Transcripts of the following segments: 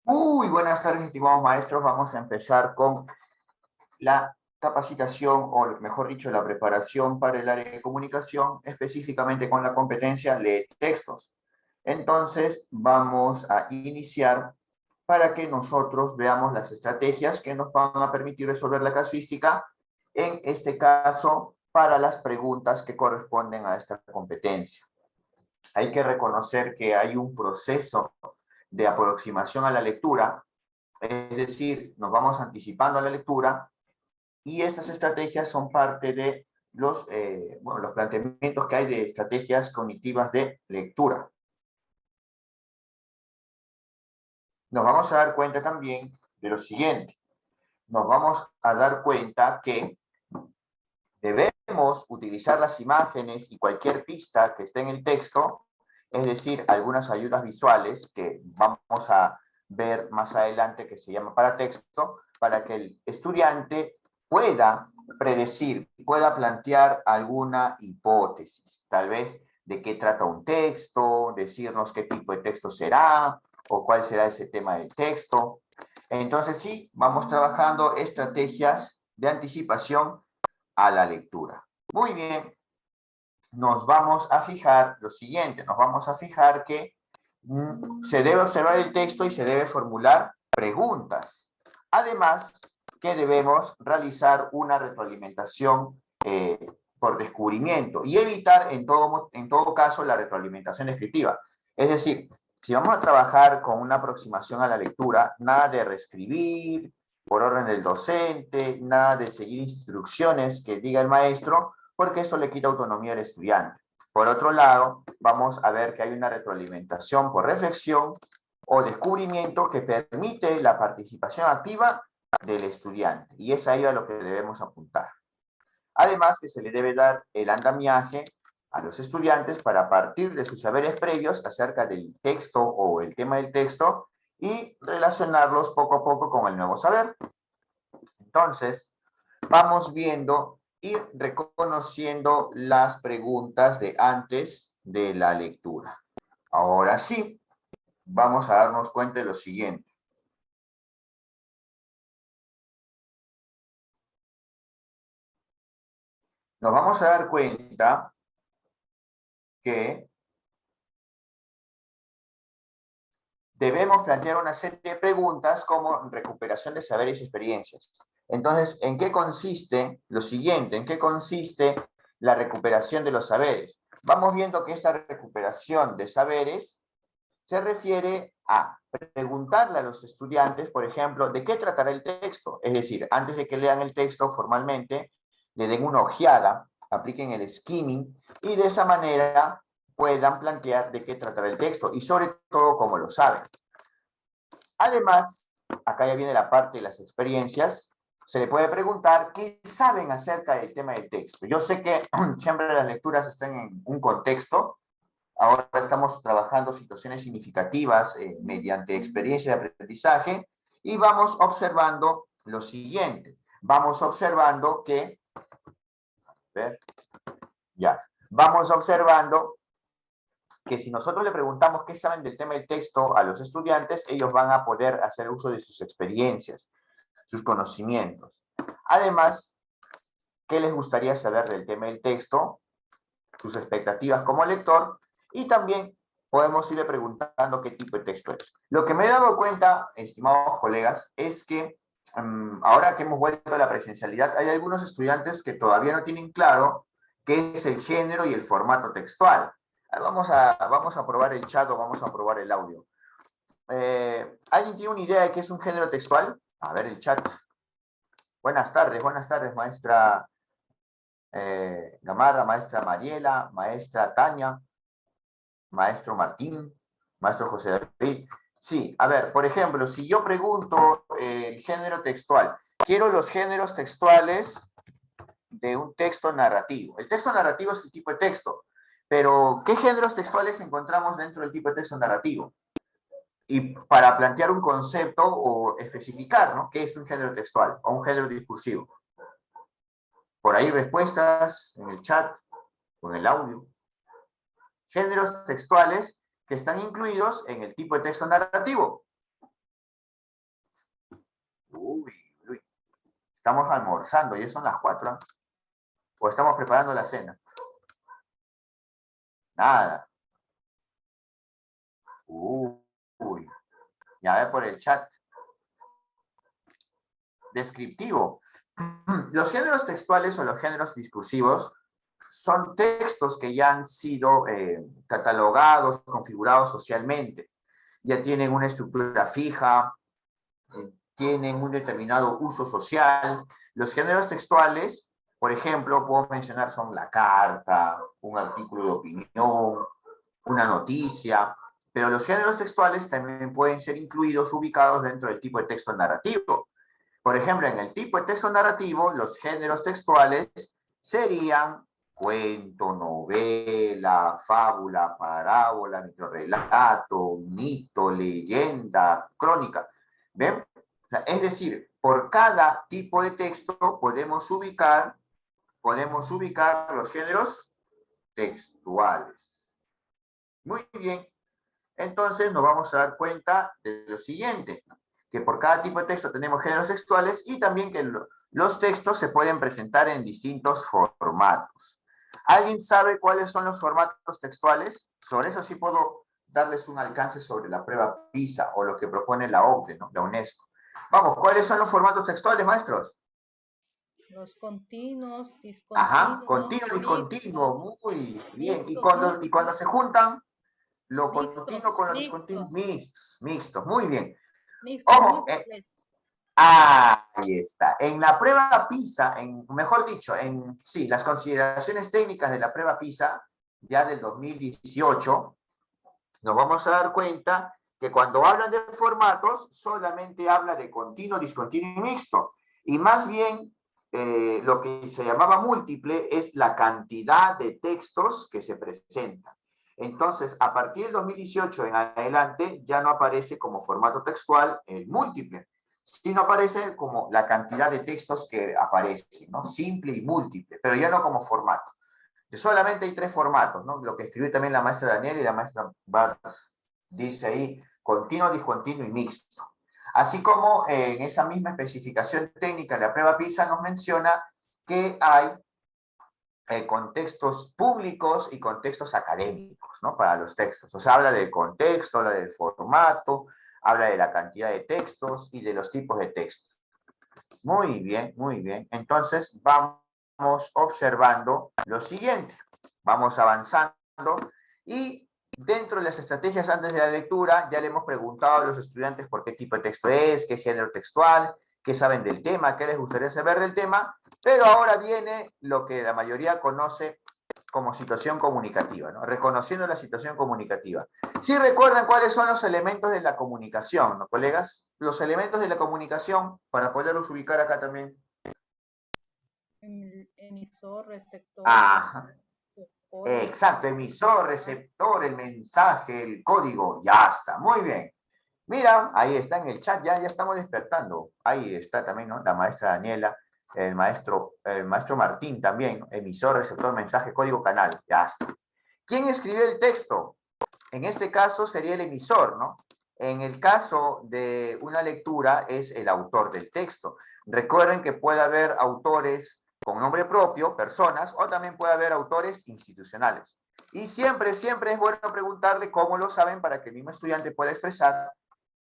Muy buenas tardes, estimados maestros. Vamos a empezar con la capacitación, o mejor dicho, la preparación para el área de comunicación, específicamente con la competencia lee textos. Entonces, vamos a iniciar para que nosotros veamos las estrategias que nos van a permitir resolver la casuística, en este caso, para las preguntas que corresponden a esta competencia. Hay que reconocer que hay un proceso de aproximación a la lectura, es decir, nos vamos anticipando a la lectura y estas estrategias son parte de los planteamientos que hay de estrategias cognitivas de lectura. Nos vamos a dar cuenta también de lo siguiente. Nos vamos a dar cuenta que debemos utilizar las imágenes y cualquier pista que esté en el texto, es decir, algunas ayudas visuales que vamos a ver más adelante, que se llama paratexto, para que el estudiante pueda predecir, pueda plantear alguna hipótesis, tal vez de qué trata un texto, decirnos qué tipo de texto será, o cuál será ese tema del texto. Entonces sí, vamos trabajando estrategias de anticipación a la lectura. Muy bien, nos vamos a fijar lo siguiente, nos vamos a fijar que se debe observar el texto y se debe formular preguntas. Además, que debemos realizar una retroalimentación por descubrimiento y evitar en todo caso la retroalimentación descriptiva. Es decir, si vamos a trabajar con una aproximación a la lectura, nada de reescribir por orden del docente, nada de seguir instrucciones que diga el maestro, porque esto le quita autonomía al estudiante. Por otro lado, vamos a ver que hay una retroalimentación por reflexión o descubrimiento que permite la participación activa del estudiante, y es ahí a lo que debemos apuntar. Además, que se le debe dar el andamiaje a los estudiantes para partir de sus saberes previos acerca del texto o el tema del texto y relacionarlos poco a poco con el nuevo saber. Entonces, vamos viendo y reconociendo las preguntas de antes de la lectura. Ahora sí, vamos a darnos cuenta de lo siguiente. Nos vamos a dar cuenta que debemos plantear una serie de preguntas como recuperación de saberes y experiencias. Entonces, ¿en qué consiste lo siguiente? ¿En qué consiste la recuperación de los saberes? Vamos viendo que esta recuperación de saberes se refiere a preguntarle a los estudiantes, por ejemplo, de qué tratará el texto. Es decir, antes de que lean el texto formalmente, le den una ojeada, apliquen el skimming y de esa manera puedan plantear de qué tratará el texto y sobre todo cómo lo saben. Además, acá ya viene la parte de las experiencias, se le puede preguntar qué saben acerca del tema del texto. Yo sé que siempre las lecturas están en un contexto. Ahora estamos trabajando situaciones significativas mediante experiencia de aprendizaje y vamos observando lo siguiente. Vamos observando que, vamos observando que si nosotros le preguntamos qué saben del tema del texto a los estudiantes, ellos van a poder hacer uso de sus experiencias, sus conocimientos. Además, ¿qué les gustaría saber del tema del texto? Sus expectativas como lector, y también podemos irle preguntando qué tipo de texto es. Lo que me he dado cuenta, estimados colegas, es que ahora que hemos vuelto a la presencialidad, hay algunos estudiantes que todavía no tienen claro qué es el género y el formato textual. Vamos a probar el chat o vamos a probar el audio. ¿Alguien tiene una idea de qué es un género textual? A ver el chat. Buenas tardes, maestra Gamarra, maestra Mariela, maestra Tania, maestro Martín, maestro José David. Sí, a ver, por ejemplo, si yo pregunto el género textual, quiero los géneros textuales de un texto narrativo. El texto narrativo es el tipo de texto, pero ¿qué géneros textuales encontramos dentro del tipo de texto narrativo? Y para plantear un concepto o especificar, ¿no? ¿Qué es un género textual o un género discursivo? Por ahí respuestas en el chat o en el audio. Géneros textuales que están incluidos en el tipo de texto narrativo. Uy, uy. Estamos almorzando, ya son las 4. ¿Eh? O estamos preparando la cena. Nada. Uy. Ya ver por el chat. Descriptivo. Los géneros textuales o los géneros discursivos son textos que ya han sido catalogados, configurados socialmente. Ya tienen una estructura fija, tienen un determinado uso social. Los géneros textuales, por ejemplo, puedo mencionar son la carta, un artículo de opinión, una noticia, pero los géneros textuales también pueden ser incluidos, ubicados dentro del tipo de texto narrativo. Por ejemplo, en el tipo de texto narrativo, los géneros textuales serían cuento, novela, fábula, parábola, microrrelato, mito, leyenda, crónica. ¿Ven? Es decir, por cada tipo de texto podemos ubicar los géneros textuales. Muy bien. Entonces nos vamos a dar cuenta de lo siguiente, que por cada tipo de texto tenemos géneros textuales y también que los textos se pueden presentar en distintos formatos. ¿Alguien sabe cuáles son los formatos textuales? Sobre eso sí puedo darles un alcance sobre la prueba PISA o lo que propone la OCDE, ¿no? La UNESCO. Vamos, ¿cuáles son los formatos textuales, maestros? Los continuos, Ajá, discontinuos, continuo, mixtos, discontinuo, muy bien. mixtos, Y cuando se juntan, lo mixtos, continuo con lo discontinuo, mixtos, mixtos, mixtos, muy bien. mixtos, Ojo, múltiples. ahí está. En la prueba PISA, mejor dicho, sí, las consideraciones técnicas de la prueba PISA, ya del 2018, nos vamos a dar cuenta que cuando hablan de formatos, solamente habla de continuo, discontinuo y mixto. Y más bien, lo que se llamaba múltiple es la cantidad de textos que se presentan. Entonces, a partir del 2018 en adelante, ya no aparece como formato textual el múltiple, sino aparece como la cantidad de textos que aparecen, ¿no? Simple y múltiple, pero ya no como formato. Solamente hay 3 formatos, ¿no? Lo que escribió también la maestra Daniela y la maestra Vargas. Dice ahí, continuo, discontinuo y mixto. Así como en esa misma especificación técnica de la prueba PISA nos menciona que hay contextos públicos y contextos académicos, ¿no? Para los textos. O sea, habla del contexto, habla del formato, habla de la cantidad de textos y de los tipos de textos. Muy bien, muy bien. Entonces vamos observando lo siguiente. Vamos avanzando y dentro de las estrategias antes de la lectura ya le hemos preguntado a los estudiantes por qué tipo de texto es, qué género textual, qué saben del tema, qué les gustaría saber del tema, pero ahora viene lo que la mayoría conoce como situación comunicativa, ¿no? Reconociendo la situación comunicativa. ¿Sí recuerdan cuáles son los elementos de la comunicación, ¿no, colegas? Los elementos de la comunicación, para poderlos ubicar acá también. Emisor, receptor, Ajá, código. exacto, emisor, receptor, el mensaje, el código, ya está, muy bien. Mira, ahí está en el chat, ya estamos despertando. Ahí está también, ¿no? La maestra Daniela, el maestro Martín también, ¿no? Emisor, receptor, mensaje, código, canal, ya está. ¿Quién escribió el texto? En este caso sería el emisor, ¿no? En el caso de una lectura es el autor del texto. Recuerden que puede haber autores con nombre propio, personas, o también puede haber autores institucionales. Y siempre es bueno preguntarle cómo lo saben para que el mismo estudiante pueda expresar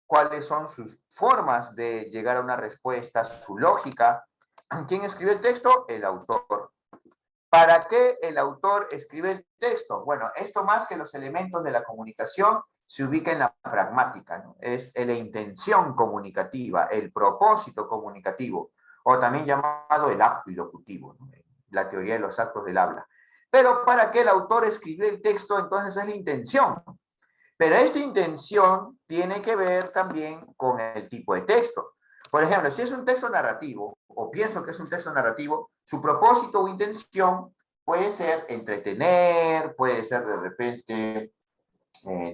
cuáles son sus formas de llegar a una respuesta, su lógica. ¿Quién escribe el texto? El autor. ¿Para qué el autor escribe el texto? Bueno, esto más que los elementos de la comunicación se ubica en la pragmática, ¿no? Es la intención comunicativa, el propósito comunicativo, o también llamado el acto ilocutivo, ¿no? La teoría de los actos del habla. Pero ¿para qué el autor escribe el texto? Entonces es la intención. Pero esta intención tiene que ver también con el tipo de texto. Por ejemplo, si es un texto narrativo, o pienso que es un texto narrativo, su propósito o intención puede ser entretener, puede ser de repente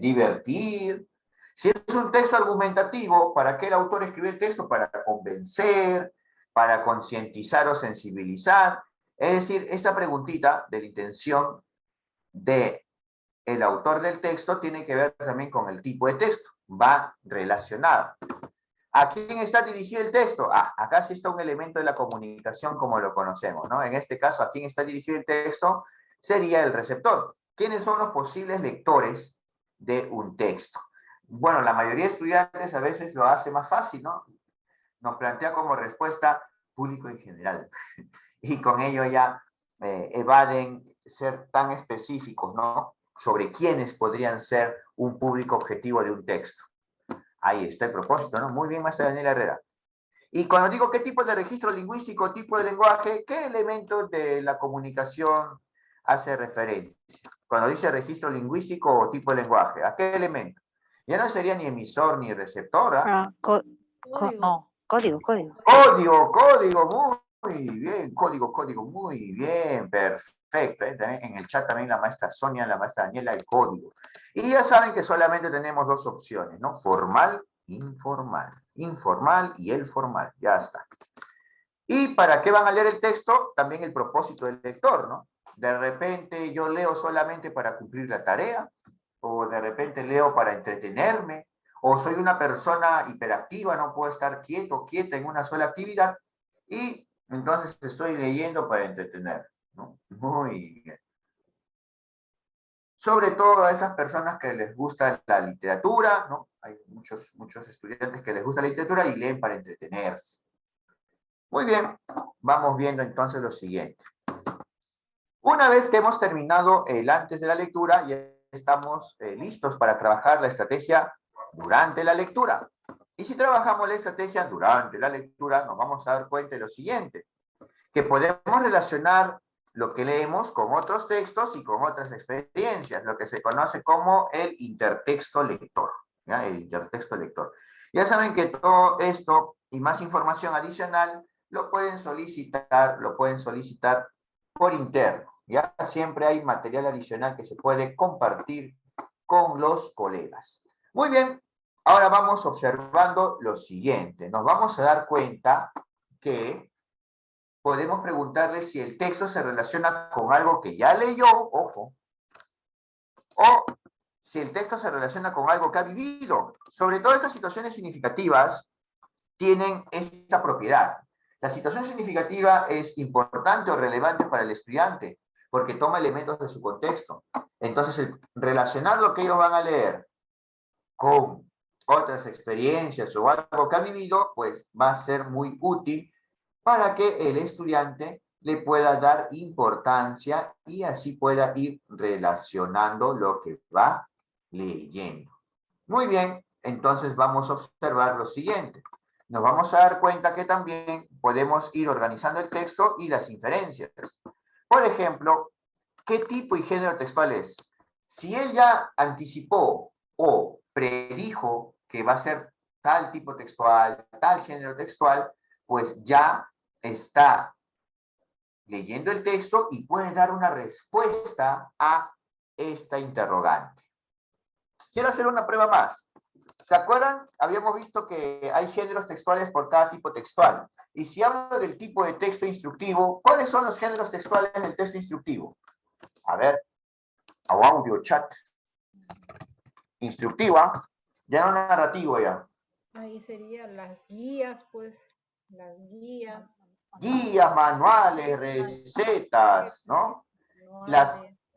divertir. Si es un texto argumentativo, ¿para qué el autor escribe el texto? Para convencer, para concientizar o sensibilizar. Es decir, esta preguntita de la intención de el autor del texto tiene que ver también con el tipo de texto, va relacionado. ¿A quién está dirigido el texto? Acá sí está un elemento de la comunicación como lo conocemos, ¿no? En este caso, ¿a quién está dirigido el texto? Sería el receptor. ¿Quiénes son los posibles lectores de un texto? Bueno, la mayoría de estudiantes a veces lo hace más fácil, ¿no? Nos plantea como respuesta público en general. Y con ello ya evaden ser tan específicos, ¿no? Sobre quiénes podrían ser un público objetivo de un texto. Ahí está el propósito, ¿no? Muy bien, maestra Daniela Herrera. Y cuando digo qué tipo de registro lingüístico, tipo de lenguaje, ¿qué elementos de la comunicación hace referencia? Cuando dice registro lingüístico o tipo de lenguaje, ¿a qué elemento? Ya no sería ni emisor ni receptor, ¿ah? Código. Código. Código, muy bien, código, muy bien, perfecto. También en el chat también la maestra Sonia, la maestra Daniela, el código. Y ya saben que solamente tenemos dos opciones, ¿no? Formal, informal. Informal y el formal, ya está. ¿Y para qué van a leer el texto? También el propósito del lector, ¿no? De repente yo leo solamente para cumplir la tarea, o de repente leo para entretenerme, o soy una persona hiperactiva, no puedo estar quieto, quieta en una sola actividad, y entonces estoy leyendo para entretener, ¿no? Muy bien. Sobre todo a esas personas que les gusta la literatura, ¿no? Hay muchos estudiantes que les gusta la literatura y leen para entretenerse. Muy bien, vamos viendo entonces lo siguiente. Una vez que hemos terminado el antes de la lectura, ya estamos listos para trabajar la estrategia durante la lectura. Y si trabajamos la estrategia durante la lectura, nos vamos a dar cuenta de lo siguiente, que podemos relacionar lo que leemos con otros textos y con otras experiencias, lo que se conoce como el intertexto lector, ¿ya? El intertexto lector. Ya saben que todo esto y más información adicional lo pueden solicitar por interno, ¿ya? Siempre hay material adicional que se puede compartir con los colegas. Muy bien, ahora vamos observando lo siguiente. Nos vamos a dar cuenta que podemos preguntarle si el texto se relaciona con algo que ya leyó, ojo, o si el texto se relaciona con algo que ha vivido. Sobre todo estas situaciones significativas tienen esta propiedad. La situación significativa es importante o relevante para el estudiante porque toma elementos de su contexto. Entonces, el relacionar lo que ellos van a leer con otras experiencias o algo que ha vivido, pues va a ser muy útil para que el estudiante le pueda dar importancia y así pueda ir relacionando lo que va leyendo. Muy bien, entonces vamos a observar lo siguiente. Nos vamos a dar cuenta que también podemos ir organizando el texto y las inferencias. Por ejemplo, ¿qué tipo y género textual es? Si él ya anticipó o predijo que va a ser tal tipo textual, tal género textual, pues ya está leyendo el texto y puede dar una respuesta a esta interrogante. Quiero hacer una prueba más. ¿Se acuerdan? Habíamos visto que hay géneros textuales por cada tipo textual. Y si hablo del tipo de texto instructivo, ¿cuáles son los géneros textuales del texto instructivo? A ver, audio, chat. Instructiva, ya no narrativo ya. Ahí serían las guías, pues, las guías. Guías, manuales, recetas, ¿no?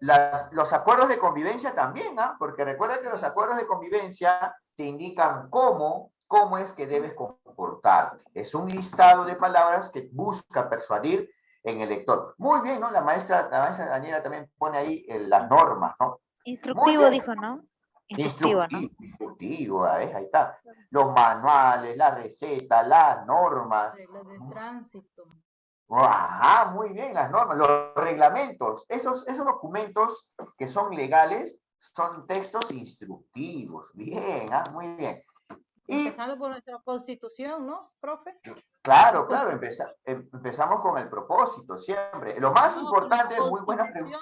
Los acuerdos de convivencia también, ¿ah? Porque recuerda que los acuerdos de convivencia te indican cómo es que debes comportarte. Es un listado de palabras que busca persuadir en el lector. Muy bien, ¿no? La maestra Daniela también pone ahí las normas, ¿no? Instructivo dijo, ¿no? Instructivo, ahí está. Los manuales, la receta, las normas. Reglas de tránsito. Ajá, muy bien, las normas, los reglamentos. Esos documentos que son legales son textos instructivos. Bien, muy bien. Empezando por nuestra constitución, ¿no, profe? Claro, empezamos con el propósito, siempre. Lo más importante, muy buena pregunta.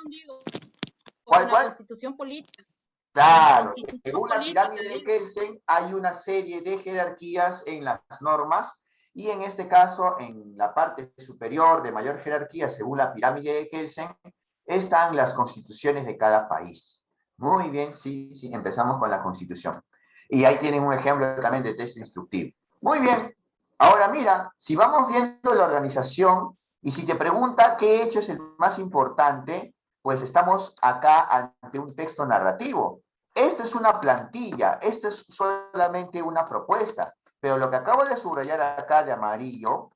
¿Cuál? La constitución política. Claro, según la pirámide de Kelsen hay una serie de jerarquías en las normas y en este caso, en la parte superior de mayor jerarquía, según la pirámide de Kelsen, están las constituciones de cada país. Muy bien, sí, empezamos con la constitución. Y ahí tienen un ejemplo también de texto instructivo. Muy bien. Ahora mira, si vamos viendo la organización y si te pregunta qué hecho es el más importante, pues estamos acá ante un texto narrativo. Esto es una plantilla, esto es solamente una propuesta, pero lo que acabo de subrayar acá de amarillo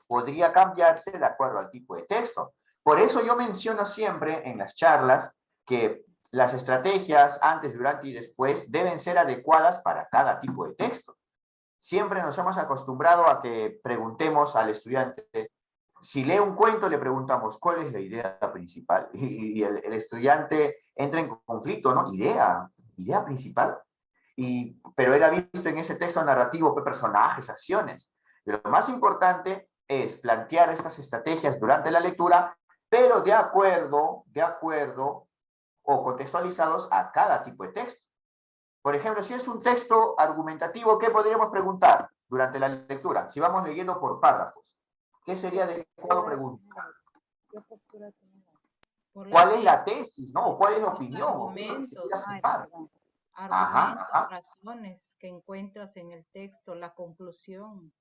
podría cambiarse de acuerdo al tipo de texto. Por eso yo menciono siempre en las charlas que las estrategias antes, durante y después deben ser adecuadas para cada tipo de texto. Siempre nos hemos acostumbrado a que preguntemos al estudiante, si lee un cuento le preguntamos, ¿cuál es la idea principal? Y el estudiante entra en conflicto, ¿no? Idea principal. Pero era visto en ese texto narrativo, personajes, acciones. Lo más importante es plantear estas estrategias durante la lectura, pero de acuerdo o contextualizados a cada tipo de texto. Por ejemplo, si es un texto argumentativo, ¿qué podríamos preguntar durante la lectura? Si vamos leyendo por párrafos, ¿qué sería adecuado preguntar? ¿Cuál es la tesis, no? ¿Cuál es la opinión? ¿O qué es lo que se quiere afirmar? Argumentos, razones que encuentras en el texto, la conclusión.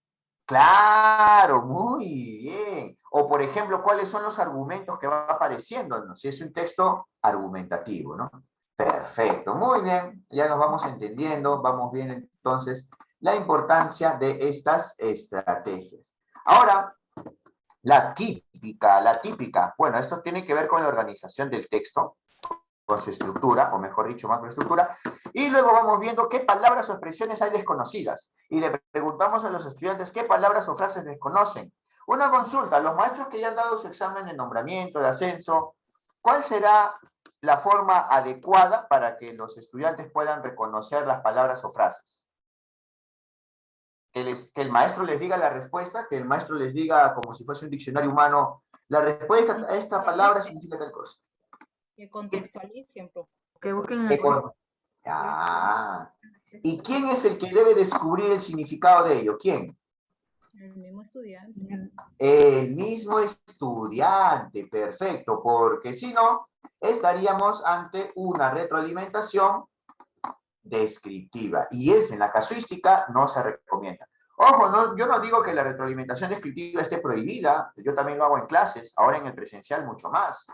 Claro, muy bien. O por ejemplo, ¿cuáles son los argumentos que va apareciendo? ¿No? Si es un texto argumentativo, ¿no? Perfecto, muy bien. Ya nos vamos entendiendo, vamos bien entonces la importancia de estas estrategias. Ahora, la típica. Bueno, esto tiene que ver con la organización del texto, con su estructura, o mejor dicho, macroestructura, y luego vamos viendo qué palabras o expresiones hay desconocidas. Y le preguntamos a los estudiantes qué palabras o frases desconocen. Una consulta, los maestros que ya han dado su examen de nombramiento, de ascenso, ¿cuál será la forma adecuada para que los estudiantes puedan reconocer las palabras o frases? Que el maestro les diga la respuesta, que el maestro les diga como si fuese un diccionario humano, la respuesta a esta palabra significa tal cosa. Que contextualicen, Que busquen Que ¿Y quién es el que debe descubrir el significado de ello? ¿Quién? el mismo estudiante. El mismo estudiante, perfecto, porque si no, estaríamos ante una retroalimentación descriptiva. Y es en la casuística no se recomienda. Ojo, no, yo no digo que la retroalimentación descriptiva esté prohibida, yo también lo hago en clases, ahora en el presencial mucho más.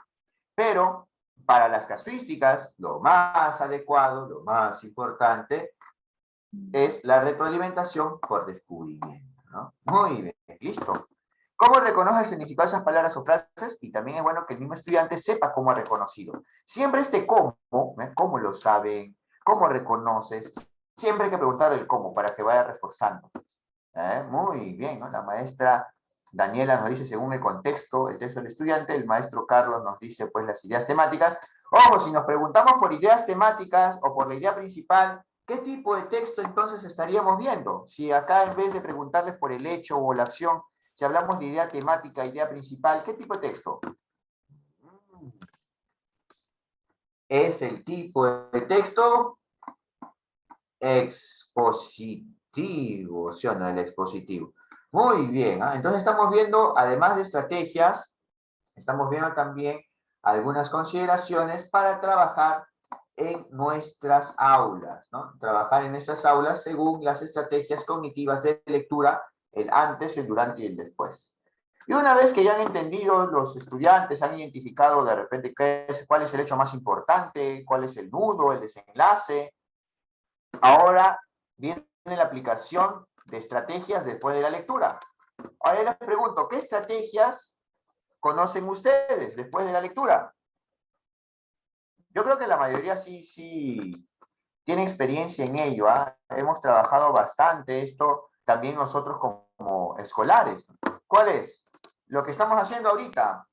Pero para las casuísticas, lo más adecuado, lo más importante, es la retroalimentación por descubrimiento, ¿no? Muy bien, listo. ¿Cómo reconoce el significado de esas palabras o frases? Y también es bueno que el mismo estudiante sepa cómo ha reconocido. Siempre cómo lo saben, cómo reconoces, siempre hay que preguntar el cómo para que vaya reforzando. Muy bien, ¿no? La maestra Daniela nos dice según el texto del estudiante, el maestro Carlos nos dice pues las ideas temáticas. Ojo, si nos preguntamos por ideas temáticas o por la idea principal, ¿qué tipo de texto entonces estaríamos viendo? Si acá en vez de preguntarles por el hecho o la acción, si hablamos de idea temática, idea principal, ¿qué tipo de texto? Es el tipo de texto expositivo, ¿sí o no? El expositivo. Muy bien, ¿eh? Entonces estamos viendo, además de estrategias, estamos viendo también algunas consideraciones para trabajar en nuestras aulas, ¿no? Trabajar en nuestras aulas según las estrategias cognitivas de lectura, el antes, el durante y el después. Y una vez que ya han entendido, los estudiantes han identificado de repente cuál es el hecho más importante, cuál es el nudo, el desenlace, ahora viene la aplicación de estrategias después de la lectura. Ahora les pregunto, ¿qué estrategias conocen ustedes después de la lectura? Yo creo que la mayoría sí tiene experiencia en ello. Hemos trabajado bastante esto también nosotros como escolares. ¿Cuál es? Lo que estamos haciendo ahorita.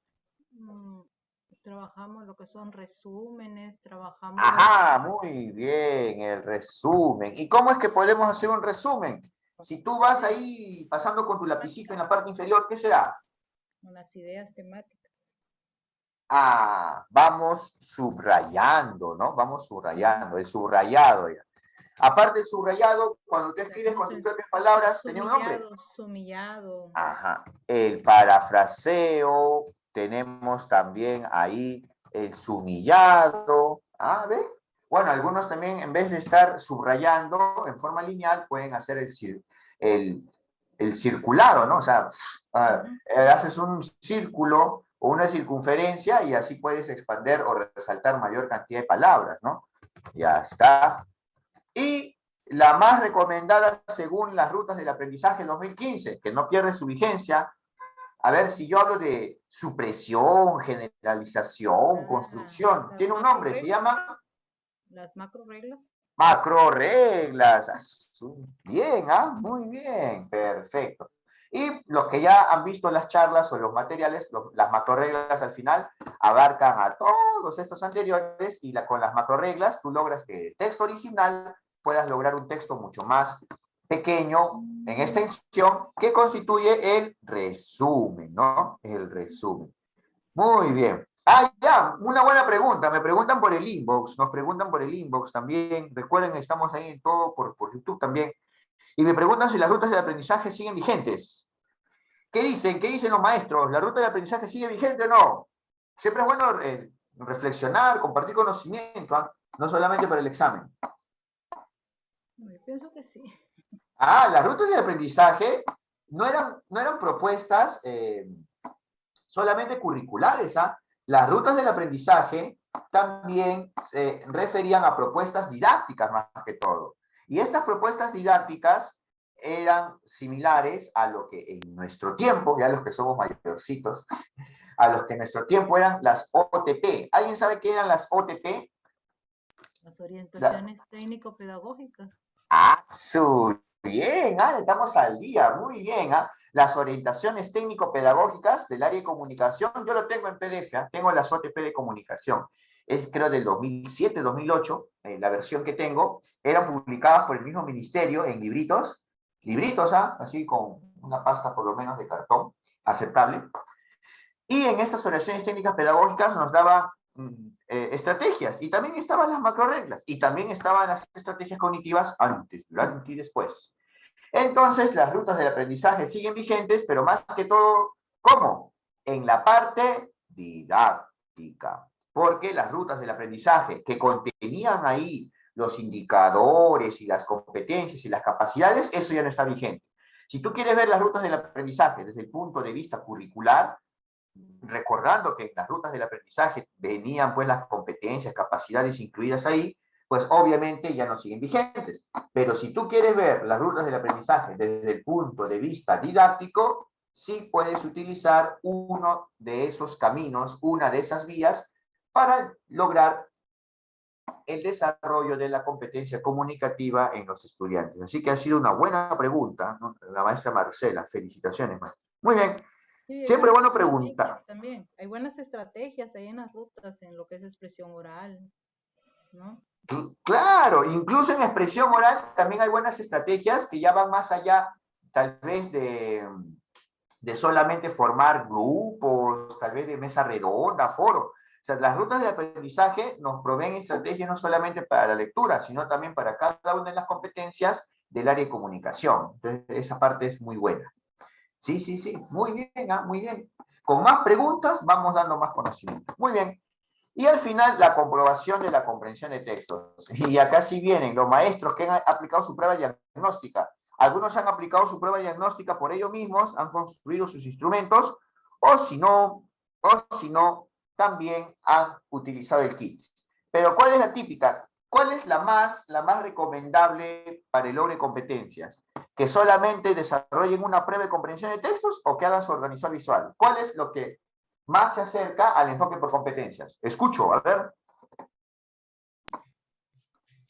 Trabajamos lo que son resúmenes, trabajamos... Ajá, muy bien, el resumen. ¿Y cómo es que podemos hacer un resumen? Si tú vas ahí pasando con tu lapicito en la parte inferior, ¿qué será? Las ideas temáticas. Vamos subrayando, ¿no? Vamos subrayando, el subrayado ya. Aparte del subrayado, cuando tú escribes con tus propias palabras, tenía un nombre. Sumillado. Ajá. El parafraseo, tenemos también ahí el sumillado. ¿Ve? Bueno, algunos también, en vez de estar subrayando en forma lineal, pueden hacer el circulado, ¿no? O sea, haces un círculo o una circunferencia y así puedes expander o resaltar mayor cantidad de palabras, ¿no? Ya está. Y la más recomendada según las rutas del aprendizaje 2015, que no pierde su vigencia. A ver, si yo hablo de supresión, generalización, construcción, Las tiene un macro nombre, se reglas. llama Las macro reglas. macro reglas. Bien, muy bien, perfecto. Y los que ya han visto las charlas o los materiales, las macro reglas al final abarcan a todos estos anteriores y con las macro reglas tú logras que el texto original puedas lograr un texto mucho más pequeño en extensión que constituye el resumen, ¿no? El resumen. Muy bien. Ya, una buena pregunta. Me preguntan por el inbox, nos preguntan por el inbox también. Recuerden, estamos ahí en todo por YouTube también. Y me preguntan si las rutas de aprendizaje siguen vigentes. ¿Qué dicen? ¿Qué dicen los maestros? ¿La ruta de aprendizaje sigue vigente o no? Siempre es bueno reflexionar, compartir conocimiento, no solamente para el examen. Yo pienso que sí. Las rutas de aprendizaje no eran propuestas solamente curriculares. Las rutas del aprendizaje también se referían a propuestas didácticas más que todo. Y estas propuestas didácticas eran similares a lo que en nuestro tiempo, ya los que somos mayorcitos, a los que en nuestro tiempo eran las OTP. ¿Alguien sabe qué eran las OTP? Las orientaciones técnico-pedagógicas. Bien, estamos al día, muy bien. Las orientaciones técnico-pedagógicas del área de comunicación, yo lo tengo en PDF, tengo las OTP de comunicación. Es creo del 2007, 2008, la versión que tengo, eran publicadas por el mismo ministerio en libritos, así con una pasta por lo menos de cartón, aceptable. Y en estas oraciones técnicas pedagógicas nos daba estrategias, y también estaban las macro reglas, y también estaban las estrategias cognitivas antes, durante y después. Entonces, las rutas del aprendizaje siguen vigentes, pero más que todo, ¿cómo? En la parte didáctica. Porque las rutas del aprendizaje que contenían ahí los indicadores y las competencias y las capacidades, eso ya no está vigente. Si tú quieres ver las rutas del aprendizaje desde el punto de vista curricular, recordando que en las rutas del aprendizaje venían pues las competencias, capacidades incluidas ahí, pues obviamente ya no siguen vigentes. Pero si tú quieres ver las rutas del aprendizaje desde el punto de vista didáctico, sí puedes utilizar uno de esos caminos, una de esas vías, para lograr el desarrollo de la competencia comunicativa en los estudiantes. Así que ha sido una buena pregunta, ¿no? La maestra Marcela. Felicitaciones, maestra. Muy bien. Sí, hay Siempre buenas bueno preguntar. estrategias también. Hay buenas estrategias ahí en las rutas, en lo que es expresión oral, ¿no? Claro, incluso en expresión oral también hay buenas estrategias que ya van más allá, tal vez de solamente formar grupos, tal vez de mesa redonda, foro. O sea, las rutas de aprendizaje nos proveen estrategias no solamente para la lectura, sino también para cada una de las competencias del área de comunicación. Entonces, esa parte es muy buena. Sí, sí, sí, muy bien, muy bien. Con más preguntas vamos dando más conocimiento. Muy bien. Y al final, la comprobación de la comprensión de textos. Y acá sí vienen los maestros que han aplicado su prueba diagnóstica. Algunos han aplicado su prueba diagnóstica por ellos mismos, han construido sus instrumentos, o si no, también han utilizado el kit. Pero ¿cuál es la típica? ¿Cuál es la más recomendable para el logro de competencias? ¿Que solamente desarrollen una prueba de comprensión de textos o que hagan su organizador visual? ¿Cuál es lo que más se acerca al enfoque por competencias? Escucho, a ver.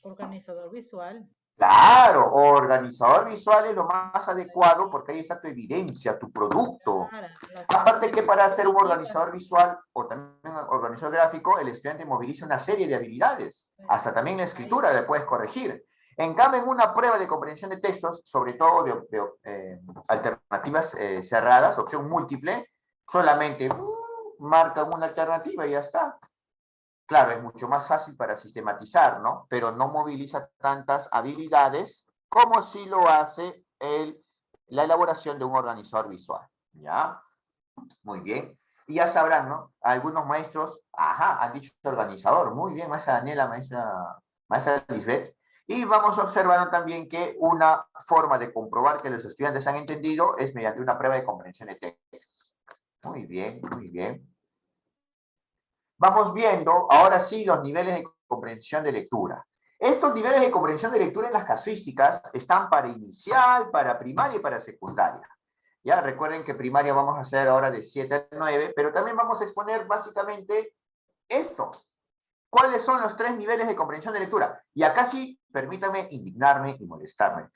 Organizador visual. Claro, organizador visual es lo más adecuado porque ahí está tu evidencia, tu producto. Claro, las Aparte que para hacer un organizador diapositivas. visual o también un organizador gráfico, el estudiante moviliza una serie de habilidades. Hasta también la escritura le puedes corregir. En cambio, en una prueba de comprensión de textos, sobre todo de alternativas cerradas, opción múltiple, solamente marcan una alternativa y ya está. Claro, es mucho más fácil para sistematizar, ¿no? Pero no moviliza tantas habilidades como si lo hace la elaboración de un organizador visual, ¿ya? Muy bien. Y ya sabrán, ¿no? Algunos maestros, han dicho organizador. Muy bien, maestra Daniela, maestra Lisbeth. Y vamos observando también que una forma de comprobar que los estudiantes han entendido es mediante una prueba de comprensión de textos. Muy bien, muy bien. Vamos viendo ahora sí los niveles de comprensión de lectura. Estos niveles de comprensión de lectura en las casuísticas están para inicial, para primaria y para secundaria. Ya recuerden que primaria vamos a hacer ahora de 7 a 9, pero también vamos a exponer básicamente esto. ¿Cuáles son los 3 niveles de comprensión de lectura? Y acá sí, permítame indignarme y molestarme,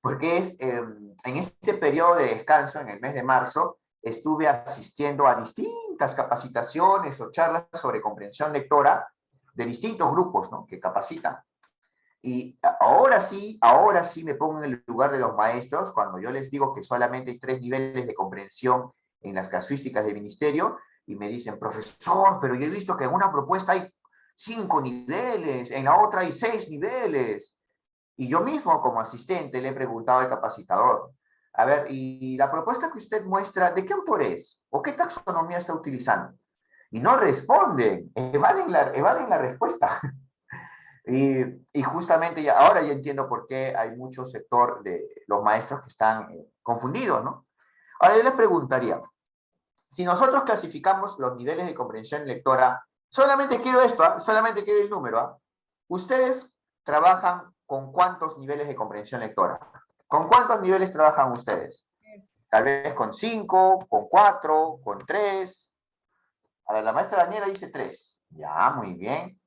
porque es en este periodo de descanso, en el mes de marzo, estuve asistiendo a distintas capacitaciones o charlas sobre comprensión lectora de distintos grupos, ¿no?, que capacitan. Y ahora sí me pongo en el lugar de los maestros cuando yo les digo que solamente hay 3 niveles de comprensión en las casuísticas del ministerio y me dicen, profesor, pero yo he visto que en una propuesta hay 5 niveles, en la otra hay 6 niveles. Y yo mismo como asistente le he preguntado al capacitador, a ver, ¿y la propuesta que usted muestra, de qué autor es? ¿O qué taxonomía está utilizando? Y no responden, evaden la respuesta. Y justamente ahora ya entiendo por qué hay mucho sector de los maestros que están confundidos, ¿no? Ahora yo les preguntaría, si nosotros clasificamos los niveles de comprensión lectora, solamente quiero esto, ¿eh? Solamente quiero el número, ¿eh? ¿Ustedes trabajan con cuántos niveles de comprensión lectora? ¿Con cuántos niveles trabajan ustedes? Tal vez con 5, con 4, con 3. A ver, la maestra Daniela dice 3. Ya, muy bien.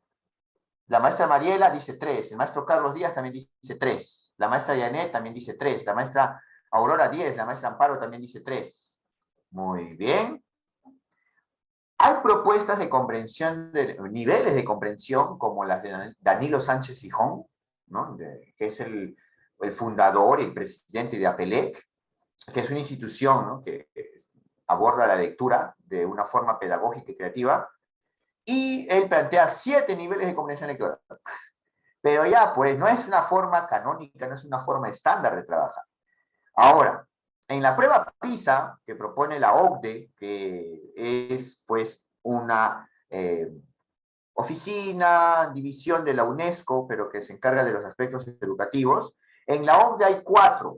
La maestra Mariela dice 3, el maestro Carlos Díaz también dice 3, la maestra Janet también dice 3, la maestra Aurora 10, la maestra Amparo también dice 3. Muy bien. Hay propuestas de comprensión, niveles de comprensión, como las de Danilo Sánchez Gijón, ¿no?, que es el fundador y el presidente de APELEC, que es una institución, ¿no?, que aborda la lectura de una forma pedagógica y creativa, y él plantea 7 niveles de comprensión lectora. Pero ya, pues, no es una forma canónica, no es una forma estándar de trabajar. Ahora, en la prueba PISA, que propone la OCDE, que es, pues, una oficina, división de la UNESCO, pero que se encarga de los aspectos educativos, en la OCDE hay 4.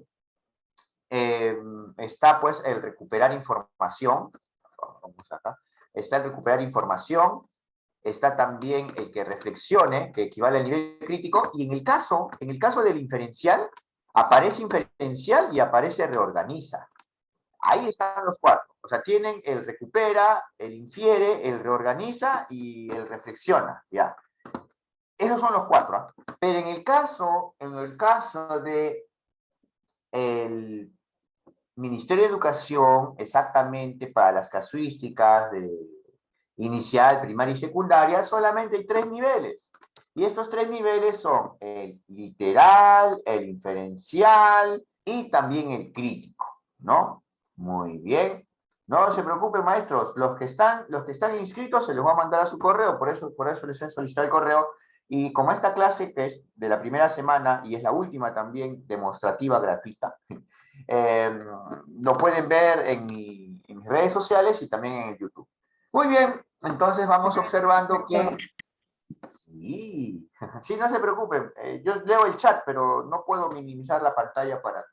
Está, pues, el recuperar información, vamos acá, está el recuperar información, está también el que reflexione, que equivale al nivel crítico, y en el caso del inferencial, aparece inferencial y aparece reorganiza. Ahí están los 4. O sea, tienen el recupera, el infiere, el reorganiza y el reflexiona, ¿ya? Esos son los 4, ¿eh? Pero en el caso de el Ministerio de Educación, exactamente para las casuísticas de inicial, primaria y secundaria, solamente hay 3 niveles. Y estos 3 niveles son el literal, el inferencial y también el crítico, ¿no? Muy bien. No se preocupen, maestros, los que están inscritos se los va a mandar a su correo, por eso les he solicitado el correo. Y como esta clase, que es de la primera semana y es la última también demostrativa gratuita, lo pueden ver en mis redes sociales y también en el YouTube. Muy bien, entonces vamos observando que... Sí, sí, no se preocupen. Yo leo el chat, pero no puedo minimizar la pantalla para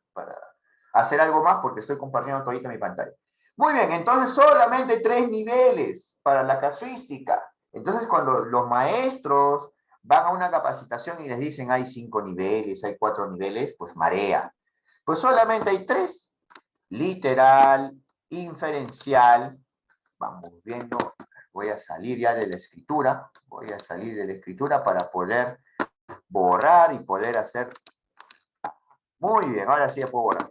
hacer algo más porque estoy compartiendo todita mi pantalla. Muy bien, entonces solamente 3 niveles para la casuística. Entonces cuando los maestros van a una capacitación y les dicen hay 5 niveles, hay 4 niveles, pues marea. Pues solamente hay 3. Literal, inferencial. Vamos viendo. Voy a salir ya de la escritura. Voy a salir de la escritura para poder borrar y poder hacer... Muy bien, ahora sí ya puedo borrar.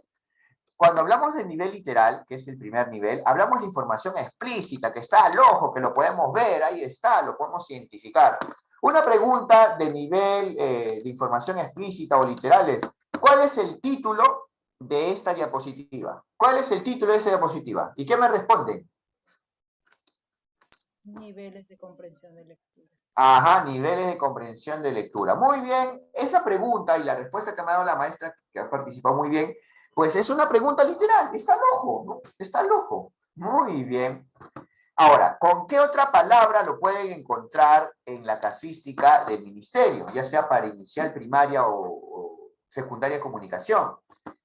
Cuando hablamos del nivel literal, que es el primer nivel, hablamos de información explícita, que está al ojo, que lo podemos ver, ahí está, lo podemos identificar. Una pregunta de nivel de información explícita o literal es, ¿cuál es el título de esta diapositiva? ¿Cuál es el título de esta diapositiva? ¿Y qué me responden? Niveles de comprensión de lectura. Ajá, niveles de comprensión de lectura. Muy bien, esa pregunta y la respuesta que me ha dado la maestra, que ha participado muy bien, pues es una pregunta literal, está al ojo, ¿no? Está al ojo. Muy bien. Ahora, ¿con qué otra palabra lo pueden encontrar en la casuística del ministerio? Ya sea para inicial, primaria o secundaria de comunicación.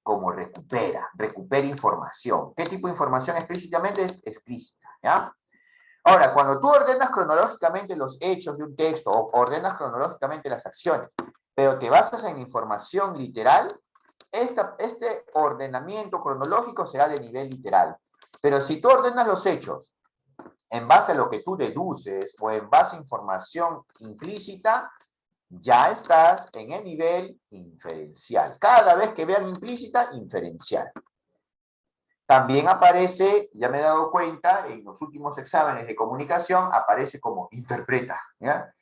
Como recupera información. ¿Qué tipo de información explícitamente? Es explícita, ¿ya? Ahora, cuando tú ordenas cronológicamente los hechos de un texto o ordenas cronológicamente las acciones, pero te basas en información literal, este ordenamiento cronológico será de nivel literal. Pero si tú ordenas los hechos en base a lo que tú deduces o en base a información implícita, ya estás en el nivel inferencial. Cada vez que vean implícita, inferencial. También aparece, ya me he dado cuenta, en los últimos exámenes de comunicación, aparece como interpreta, ¿ya?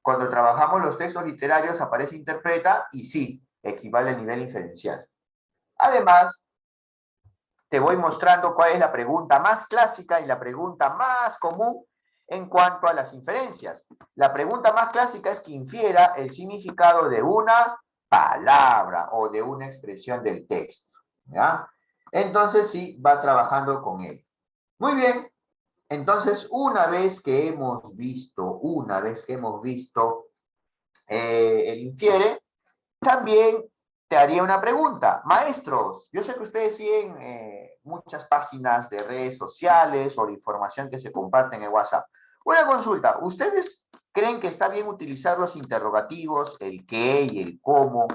Cuando trabajamos los textos literarios aparece interpreta y sí, equivale al nivel inferencial. Además, te voy mostrando cuál es la pregunta más clásica y la pregunta más común en cuanto a las inferencias. La pregunta más clásica es que infiera el significado de una palabra o de una expresión del texto, ¿ya? Entonces sí, va trabajando con él. Muy bien, entonces una vez que hemos visto el infiere, también te haría una pregunta. Maestros, yo sé que ustedes siguen muchas páginas de redes sociales o de información que se comparten en WhatsApp. Una consulta, ¿ustedes creen que está bien utilizar los interrogativos, el qué y el cómo,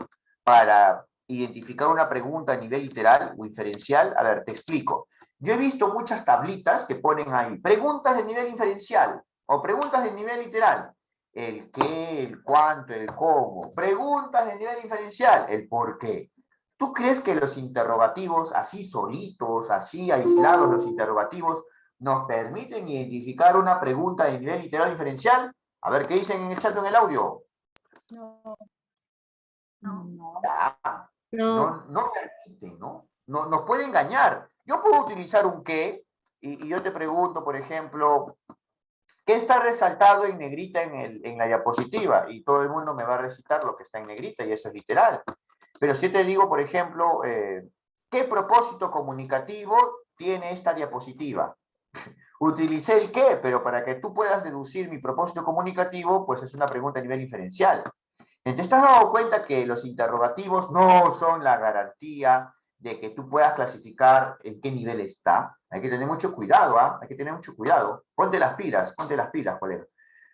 para identificar una pregunta a nivel literal o inferencial? A ver, te explico. Yo he visto muchas tablitas que ponen ahí, preguntas de nivel inferencial o preguntas de nivel literal. El qué, el cuánto, el cómo. Preguntas de nivel inferencial, el por qué. ¿Tú crees que los interrogativos, así solitos, así aislados los interrogativos, nos permiten identificar una pregunta de nivel literal inferencial? A ver, ¿qué dicen en el chat o en el audio? No, Ah, No. no permiten, ¿no? Nos puede engañar. Yo puedo utilizar un qué, y yo te pregunto, por ejemplo, ¿qué está resaltado en negrita en la diapositiva? Y todo el mundo me va a recitar lo que está en negrita, y eso es literal. Pero si te digo, por ejemplo, ¿qué propósito comunicativo tiene esta diapositiva? Utilicé el qué, pero para que tú puedas deducir mi propósito comunicativo, pues es una pregunta a nivel inferencial. Entonces, ¿te has dado cuenta que los interrogativos no son la garantía de que tú puedas clasificar en qué nivel está? Hay que tener mucho cuidado, ¿ah? Hay que tener mucho cuidado. Ponte las pilas, colega.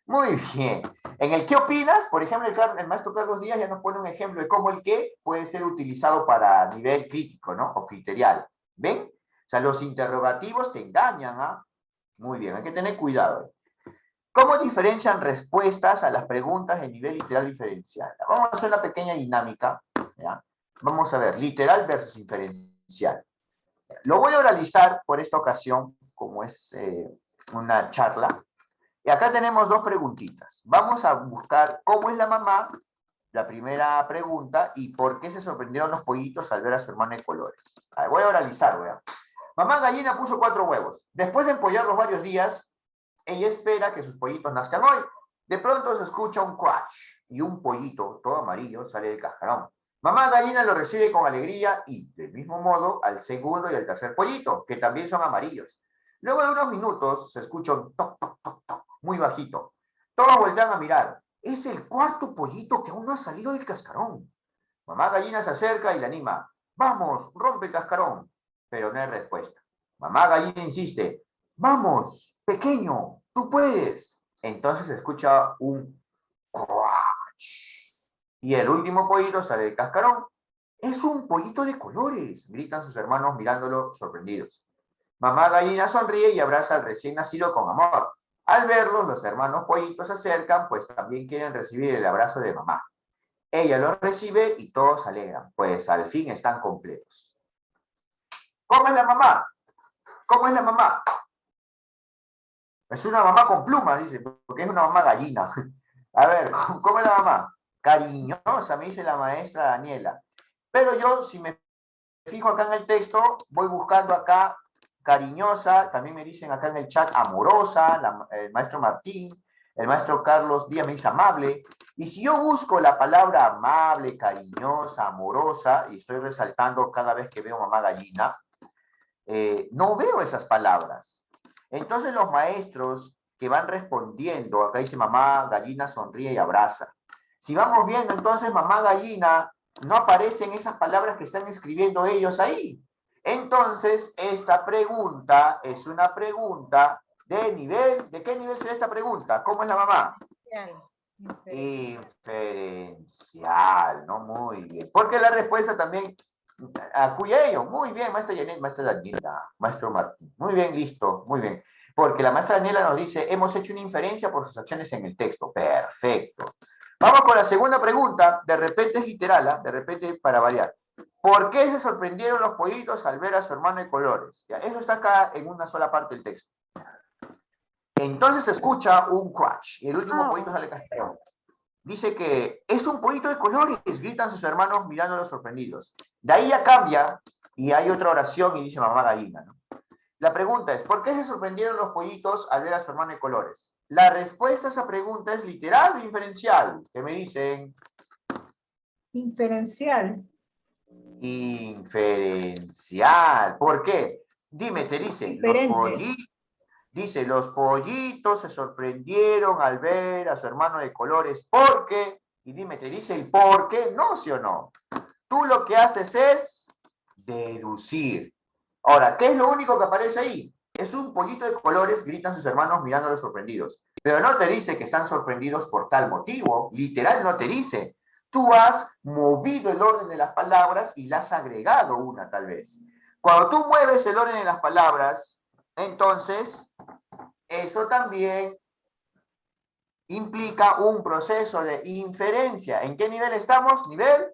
Muy bien. En el ¿qué opinas? Por ejemplo, el maestro Carlos Díaz ya nos pone un ejemplo de cómo el qué puede ser utilizado para nivel crítico, ¿no? O criterial. ¿Ven? O sea, los interrogativos te engañan, ¿ah? Muy bien, hay que tener cuidado. ¿Cómo diferencian respuestas a las preguntas de nivel literal diferencial? Vamos a hacer una pequeña dinámica, ¿ya? Vamos a ver, literal versus inferencial. Lo voy a oralizar por esta ocasión, como es una charla. Y acá tenemos dos preguntitas. Vamos a buscar cómo es la mamá, la primera pregunta, y por qué se sorprendieron los pollitos al ver a su hermano de colores. A ver, voy a oralizar, ¿verdad? Mamá gallina puso 4 huevos. Después de empollarlos varios días, ella espera que sus pollitos nazcan hoy. De pronto se escucha un crunch y un pollito, todo amarillo, sale del cascarón. Mamá gallina lo recibe con alegría y, del mismo modo, al segundo y al tercer pollito, que también son amarillos. Luego de unos minutos se escucha un toc, toc, toc, toc, muy bajito. Todos voltean a mirar. Es el cuarto pollito que aún no ha salido del cascarón. Mamá gallina se acerca y le anima. Vamos, rompe el cascarón. Pero no hay respuesta. Mamá gallina insiste. Vamos, pequeño, tú puedes. Entonces se escucha un crunch. Y el último pollito sale del cascarón. Es un pollito de colores, gritan sus hermanos mirándolo sorprendidos. Mamá gallina sonríe y abraza al recién nacido con amor. Al verlos, los hermanos pollitos se acercan, pues también quieren recibir el abrazo de mamá. Ella los recibe y todos se alegran, pues al fin están completos. ¿Cómo es la mamá? ¿Cómo es la mamá? Es una mamá con plumas, dice, porque es una mamá gallina. A ver, ¿cómo es la mamá? Cariñosa, me dice la maestra Daniela. Pero yo, si me fijo acá en el texto, voy buscando acá cariñosa, también me dicen acá en el chat amorosa, el maestro Martín, el maestro Carlos Díaz me dice amable. Y si yo busco la palabra amable, cariñosa, amorosa, y estoy resaltando cada vez que veo mamá gallina, no veo esas palabras. Entonces los maestros que van respondiendo, acá dice mamá gallina sonríe y abraza. Si vamos viendo, entonces mamá gallina, no aparecen esas palabras que están escribiendo ellos ahí. Entonces, esta pregunta es una pregunta de nivel, ¿de qué nivel será esta pregunta? ¿Cómo es la mamá? Inferencial, ¿no? Muy bien. Porque la respuesta también acuye ello. Muy bien, maestra Janet, maestra Daniela, maestro Martín. Muy bien, listo, muy bien. Porque la maestra Daniela nos dice, hemos hecho una inferencia por sus acciones en el texto. Perfecto. Vamos con la segunda pregunta. De repente es literal, ¿eh? De repente para variar. ¿Por qué se sorprendieron los pollitos al ver a su hermano de colores? ¿Ya? Eso está acá en una sola parte del texto. Entonces se escucha un crash y el último pollito sale castigado. Dice que es un pollito de colores, gritan sus hermanos mirándolos sorprendidos. De ahí ya cambia y hay otra oración y dice mamá gallina, ¿no? La pregunta es, ¿por qué se sorprendieron los pollitos al ver a su hermano de colores? La respuesta a esa pregunta es literal o inferencial. ¿Qué me dicen? Inferencial. Inferencial. ¿Por qué? Dime, te dice, los pollitos se sorprendieron al ver a su hermano de colores porque, y dime, te dice el por qué, no, sí o no. Tú lo que haces es deducir. Ahora, ¿qué es lo único que aparece ahí? Es un pollito de colores, gritan sus hermanos mirándolos sorprendidos. Pero no te dice que están sorprendidos por tal motivo, literal no te dice. Tú has movido el orden de las palabras y le has agregado una tal vez. Cuando tú mueves el orden de las palabras, entonces eso también implica un proceso de inferencia. ¿En qué nivel estamos? Nivel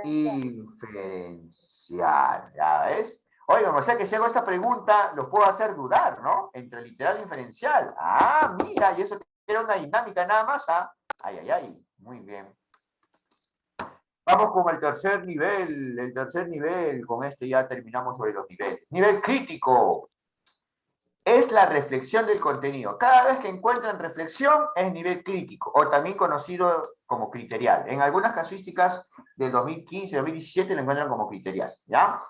inferencial. ¿Ya ves? Oigan, o sea que si hago esta pregunta, lo puedo hacer dudar, ¿no? Entre literal e inferencial. Ah, mira, y eso era una dinámica nada más, ¿ah? Ay, ay, ay. Muy bien. Vamos con el tercer nivel. El tercer nivel, con este ya terminamos sobre los niveles. Nivel crítico. Es la reflexión del contenido. Cada vez que encuentran reflexión es nivel crítico, o también conocido como criterial. En algunas casuísticas del 2015, 2017 lo encuentran como criterial, ¿ya?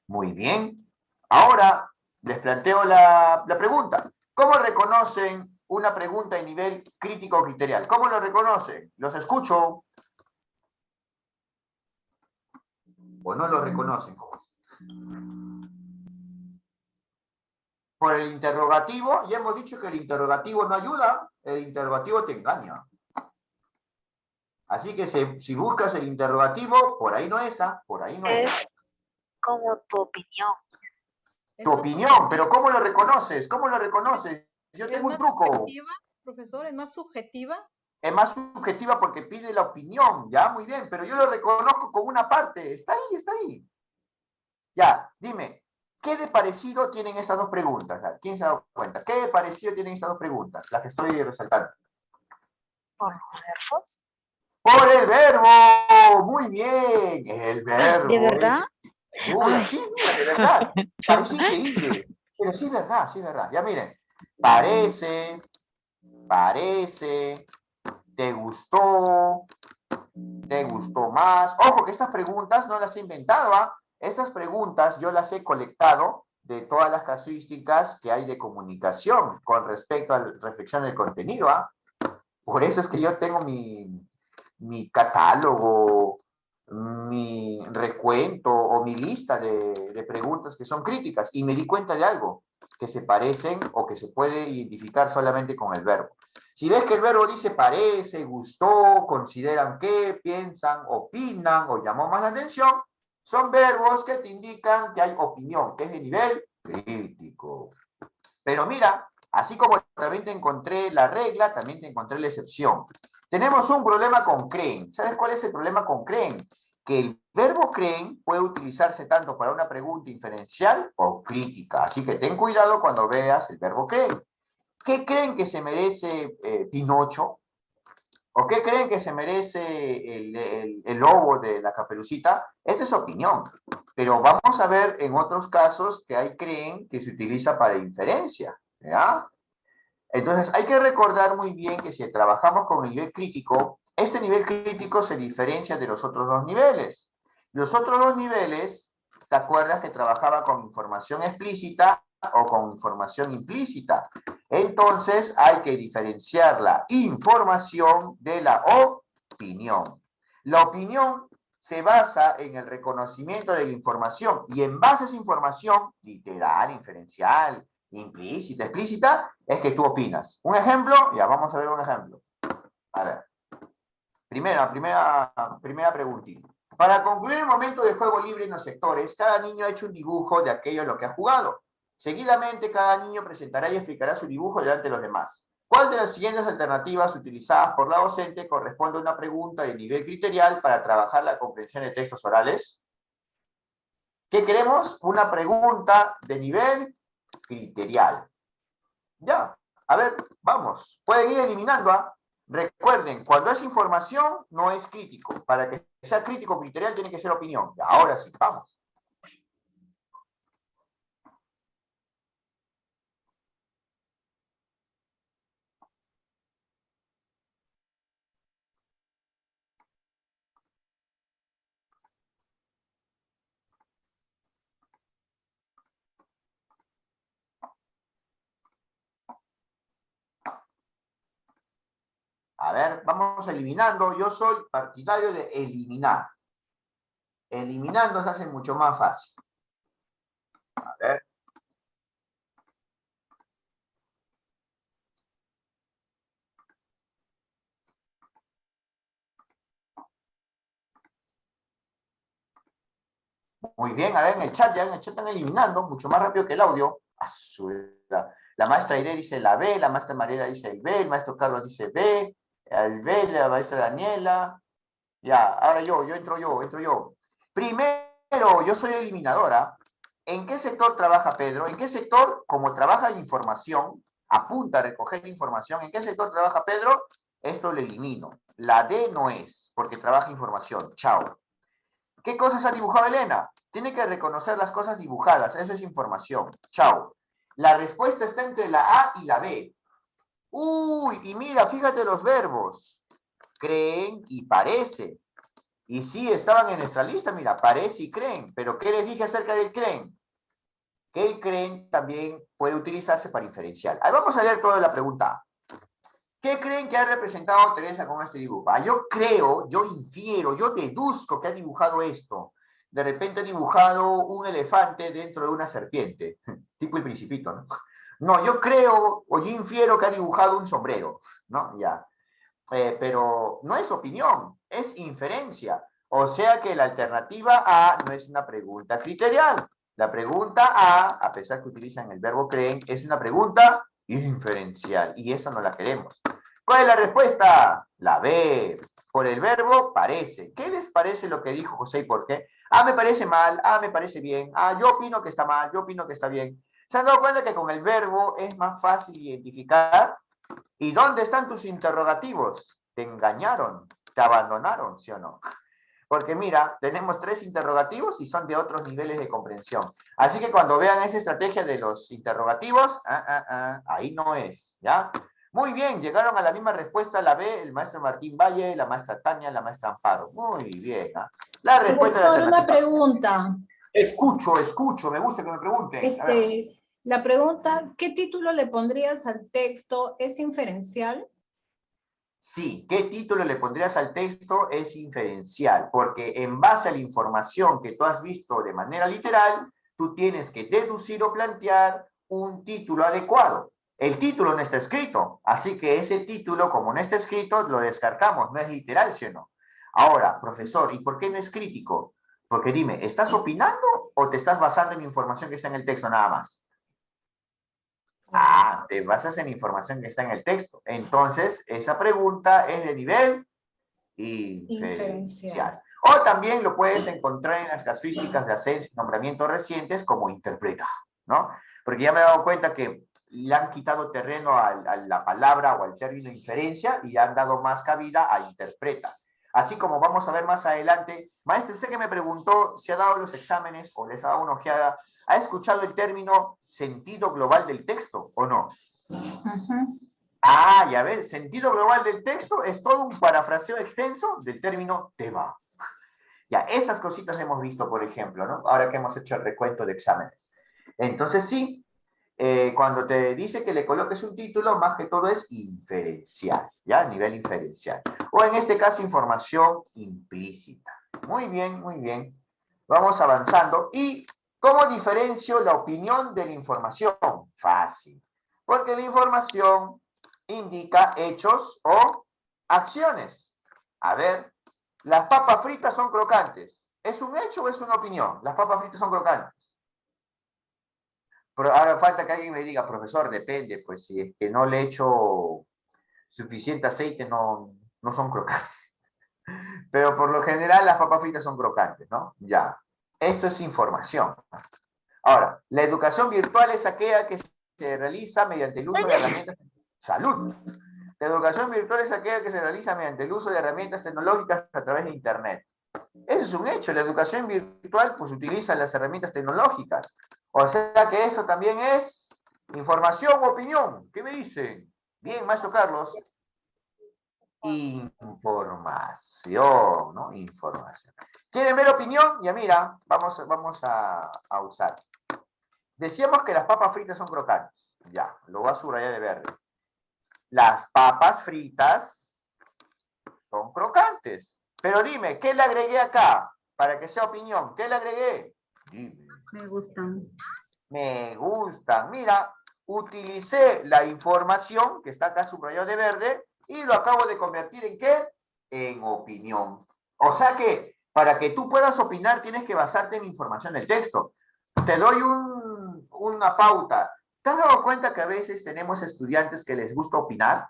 Muy bien. Ahora les planteo la pregunta. ¿Cómo reconocen una pregunta en nivel crítico o criterial? ¿Cómo lo reconocen? ¿Los escucho? ¿O no lo reconocen? Por el interrogativo, ya hemos dicho que el interrogativo no ayuda, el interrogativo te engaña. Así que si buscas el interrogativo, por ahí no es, por ahí no es. Es como tu opinión. Tu opinión, pero ¿cómo lo reconoces? ¿Cómo lo reconoces? Yo tengo un truco. Subjetiva, profesor, es más subjetiva. Es más subjetiva porque pide la opinión, ya, muy bien, pero yo lo reconozco con una parte. Está ahí, está ahí. Ya, dime, ¿qué de parecido tienen estas dos preguntas? ¿Quién se ha dado cuenta? ¿Qué de parecido tienen estas dos preguntas? Las que estoy resaltando. ¿Por los verbos? ¡Por el verbo! Muy bien, el verbo. ¿De verdad? Sí, mira, de verdad. Parece increíble. Pero sí es verdad, sí es verdad. Ya miren, parece, te gustó más. Ojo que estas preguntas no las he inventado, ¿ah? Estas preguntas yo las he colectado de todas las casuísticas que hay de comunicación con respecto a la reflexión del contenido, ¿ah? Por eso es que yo tengo mi catálogo, mi recuento o mi lista de preguntas que son críticas y me di cuenta de algo, que se parecen o que se puede identificar solamente con el verbo. Si ves que el verbo dice parece, gustó, consideran que, piensan, opinan o llamó más la atención, son verbos que te indican que hay opinión, que es de nivel crítico. Pero mira, así como también te encontré la regla, también te encontré la excepción. Tenemos un problema con creen. ¿Sabes cuál es el problema con creen? Que el verbo creen puede utilizarse tanto para una pregunta inferencial o crítica. Así que ten cuidado cuando veas el verbo creen. ¿Qué creen que se merece Pinocho? ¿O qué creen que se merece el lobo de la Caperucita? Esta es opinión. Pero vamos a ver en otros casos que hay creen que se utiliza para inferencia. ¿Ya? Entonces hay que recordar muy bien que si trabajamos con el nivel crítico, este nivel crítico se diferencia de los otros dos niveles. Los otros dos niveles, ¿te acuerdas que trabajaba con información explícita o con información implícita. Entonces hay que diferenciar la información de la opinión. La opinión se basa en el reconocimiento de la información y en base a esa información, literal, inferencial, implícita, explícita, es que tú opinas. Un ejemplo, ya vamos a ver un ejemplo. A ver. Primera preguntita. Para concluir el momento de juego libre en los sectores, cada niño ha hecho un dibujo de aquello en lo que ha jugado. Seguidamente, cada niño presentará y explicará su dibujo delante de los demás. ¿Cuál de las siguientes alternativas utilizadas por la docente corresponde a una pregunta de nivel criterial para trabajar la comprensión de textos orales? ¿Qué queremos? Una pregunta de nivel criterial. Ya, a ver, vamos. Pueden ir eliminando a... Recuerden, cuando es información, no es crítico. Para que sea crítico criterial tiene que ser opinión. Ahora sí, vamos. A ver, vamos eliminando. Yo soy partidario de eliminar. Eliminando se hace mucho más fácil. A ver. Muy bien, a ver, en el chat, ya en el chat están eliminando, mucho más rápido que el audio. La maestra Irene dice la B, la maestra Mariela dice el B, el maestro Carlos dice B, el B, la maestra Daniela. Ya, ahora entro yo. Primero, yo soy eliminadora. ¿En qué sector trabaja Pedro? ¿En qué sector, como trabaja la información, apunta a recoger información? ¿En qué sector trabaja Pedro? Esto lo elimino. La D no es, porque trabaja información. Chao. ¿Qué cosas ha dibujado Elena? Tiene que reconocer las cosas dibujadas. Eso es información. Chao. La respuesta está entre la A y la B. Uy, y mira, fíjate los verbos. Creen y parece. Y sí, estaban en nuestra lista, mira, parece y creen. Pero ¿qué les dije acerca del creen? Que el creen también puede utilizarse para inferencial. Ahí vamos a leer toda la pregunta A. ¿Qué creen que ha representado Teresa con este dibujo? Yo creo, yo infiero, yo deduzco que ha dibujado esto. De repente ha dibujado un elefante dentro de una serpiente. Tipo el Principito, ¿no? No, yo creo o yo infiero que ha dibujado un sombrero, ¿no? Ya. Pero no es opinión, es inferencia. O sea que la alternativa A no es una pregunta criterial. La pregunta a pesar que utilizan el verbo creen, es una pregunta inferencial. Y esa no la queremos. ¿Cuál es la respuesta? La B. Por el verbo parece. ¿Qué les parece lo que dijo José y por qué? Me parece mal, me parece bien, yo opino que está mal, yo opino que está bien. ¿Se han dado cuenta que con el verbo es más fácil identificar? ¿Y dónde están tus interrogativos? ¿Te engañaron? ¿Te abandonaron? ¿Sí o no? Porque mira, tenemos 3 interrogativos y son de otros niveles de comprensión. Así que cuando vean esa estrategia de los interrogativos, ahí no es, ¿ya? Muy bien, llegaron a la misma respuesta la B, el maestro Martín Valle, la maestra Tania, la maestra Amparo. Muy bien, ¿ah? La respuesta Profesor, de la una pregunta. Escucho, me gusta que me pregunten. La pregunta, ¿qué título le pondrías al texto? ¿Es inferencial? Sí, ¿qué título le pondrías al texto? Es inferencial, porque en base a la información que tú has visto de manera literal, tú tienes que deducir o plantear un título adecuado. El título no está escrito, así que ese título, como no está escrito, lo descartamos, no es literal, ¿sí o no? Ahora, profesor, ¿y por qué no es crítico? Porque dime, ¿estás opinando o te estás basando en información que está en el texto nada más? Te basas en información que está en el texto. Entonces, esa pregunta es de nivel inferencial. O también lo puedes encontrar en las casuísticas de ascenso y nombramientos recientes como interpreta, ¿no? Porque ya me he dado cuenta que le han quitado terreno a la palabra o al término inferencia y han dado más cabida a interpreta. Así como vamos a ver más adelante. Maestro, usted que me preguntó si ha dado los exámenes o les ha dado una ojeada, ¿ha escuchado el término sentido global del texto o no? Ya ves, sentido global del texto es todo un parafraseo extenso del término tema. Ya, esas cositas hemos visto, por ejemplo, ¿no? Ahora que hemos hecho el recuento de exámenes. Entonces, sí, Cuando te dice que le coloques un título, más que todo es inferencial, ¿ya? A nivel inferencial. O en este caso, información implícita. Muy bien, muy bien. Vamos avanzando. ¿Y cómo diferencio la opinión de la información? Fácil. Porque la información indica hechos o acciones. A ver, las papas fritas son crocantes. ¿Es un hecho o es una opinión? Las papas fritas son crocantes. Pero ahora falta que alguien me diga, profesor, depende, pues si es que no le echo suficiente aceite, no son crocantes. Pero por lo general las papas fritas son crocantes, ¿no? Ya. Esto es información. Ahora, la educación virtual es aquella que se realiza mediante el uso de herramientas... ¡Salud! La educación virtual es aquella que se realiza mediante el uso de herramientas tecnológicas a través de Internet. Eso es un hecho. La educación virtual pues utiliza las herramientas tecnológicas. O sea que eso también es información o opinión. ¿Qué me dicen? Bien, maestro Carlos. Información, ¿no? Información. ¿Quieren ver opinión? Ya mira, vamos a usar. Decíamos que las papas fritas son crocantes. Ya, lo voy a subrayar de verde. Las papas fritas son crocantes. Pero dime, ¿qué le agregué acá? Para que sea opinión, ¿qué le agregué? Dime. Me gustan. Me gustan. Mira, utilicé la información que está acá subrayado de verde y lo acabo de convertir en ¿qué? En opinión. O sea que para que tú puedas opinar tienes que basarte en información del texto. Te doy una pauta. ¿Te has dado cuenta que a veces tenemos estudiantes que les gusta opinar?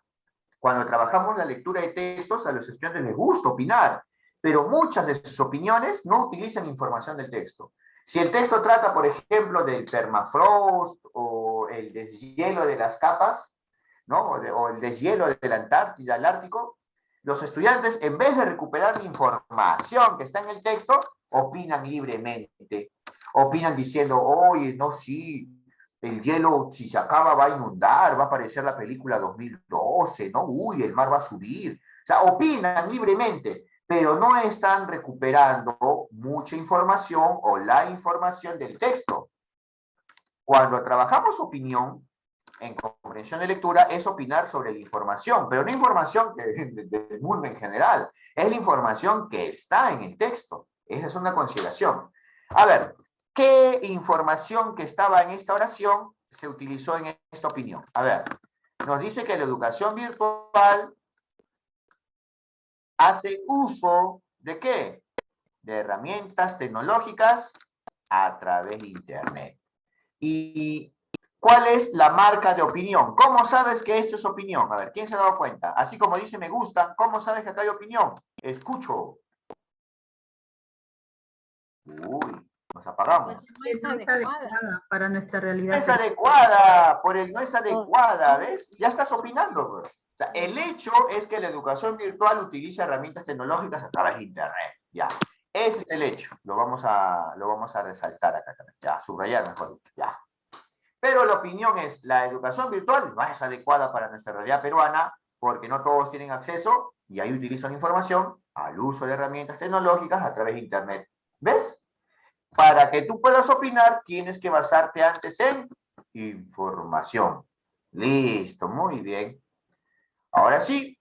Cuando trabajamos la lectura de textos, a los estudiantes les gusta opinar, pero muchas de sus opiniones no utilizan información del texto. Si el texto trata, por ejemplo, del permafrost o el deshielo de las capas, ¿no? O el deshielo de la Antártida, al Ártico, los estudiantes, en vez de recuperar la información que está en el texto, opinan libremente. Opinan diciendo, oye, no, sí, el hielo, si se acaba, va a inundar, va a aparecer la película 2012, ¿no? Uy, el mar va a subir. O sea, opinan libremente, pero no están recuperando mucha información o la información del texto. Cuando trabajamos opinión, en comprensión de lectura, es opinar sobre la información, pero no información del mundo en general, es la información que está en el texto. Esa es una consideración. A ver, ¿qué información que estaba en esta oración se utilizó en esta opinión? A ver, nos dice que la educación virtual hace uso ¿de qué? De herramientas tecnológicas a través de Internet. ¿Y cuál es la marca de opinión? ¿Cómo sabes que esto es opinión? A ver, ¿quién se ha dado cuenta? Así como dice me gusta, ¿cómo sabes que acá hay opinión? Escucho. Uy, nos apagamos. Pues no es adecuada. Para nuestra realidad. No es adecuada, por el no es adecuada, ¿ves? Ya estás opinando, bro. O sea, el hecho es que la educación virtual utiliza herramientas tecnológicas a través de Internet. Ya. Ese es el hecho. Lo vamos a resaltar acá también. Ya, subrayar mejor dicho. Ya. Pero la opinión es, la educación virtual no es adecuada para nuestra realidad peruana porque no todos tienen acceso y ahí utilizan información al uso de herramientas tecnológicas a través de Internet. ¿Ves? Para que tú puedas opinar, tienes que basarte antes en información. Listo, muy bien. Ahora sí,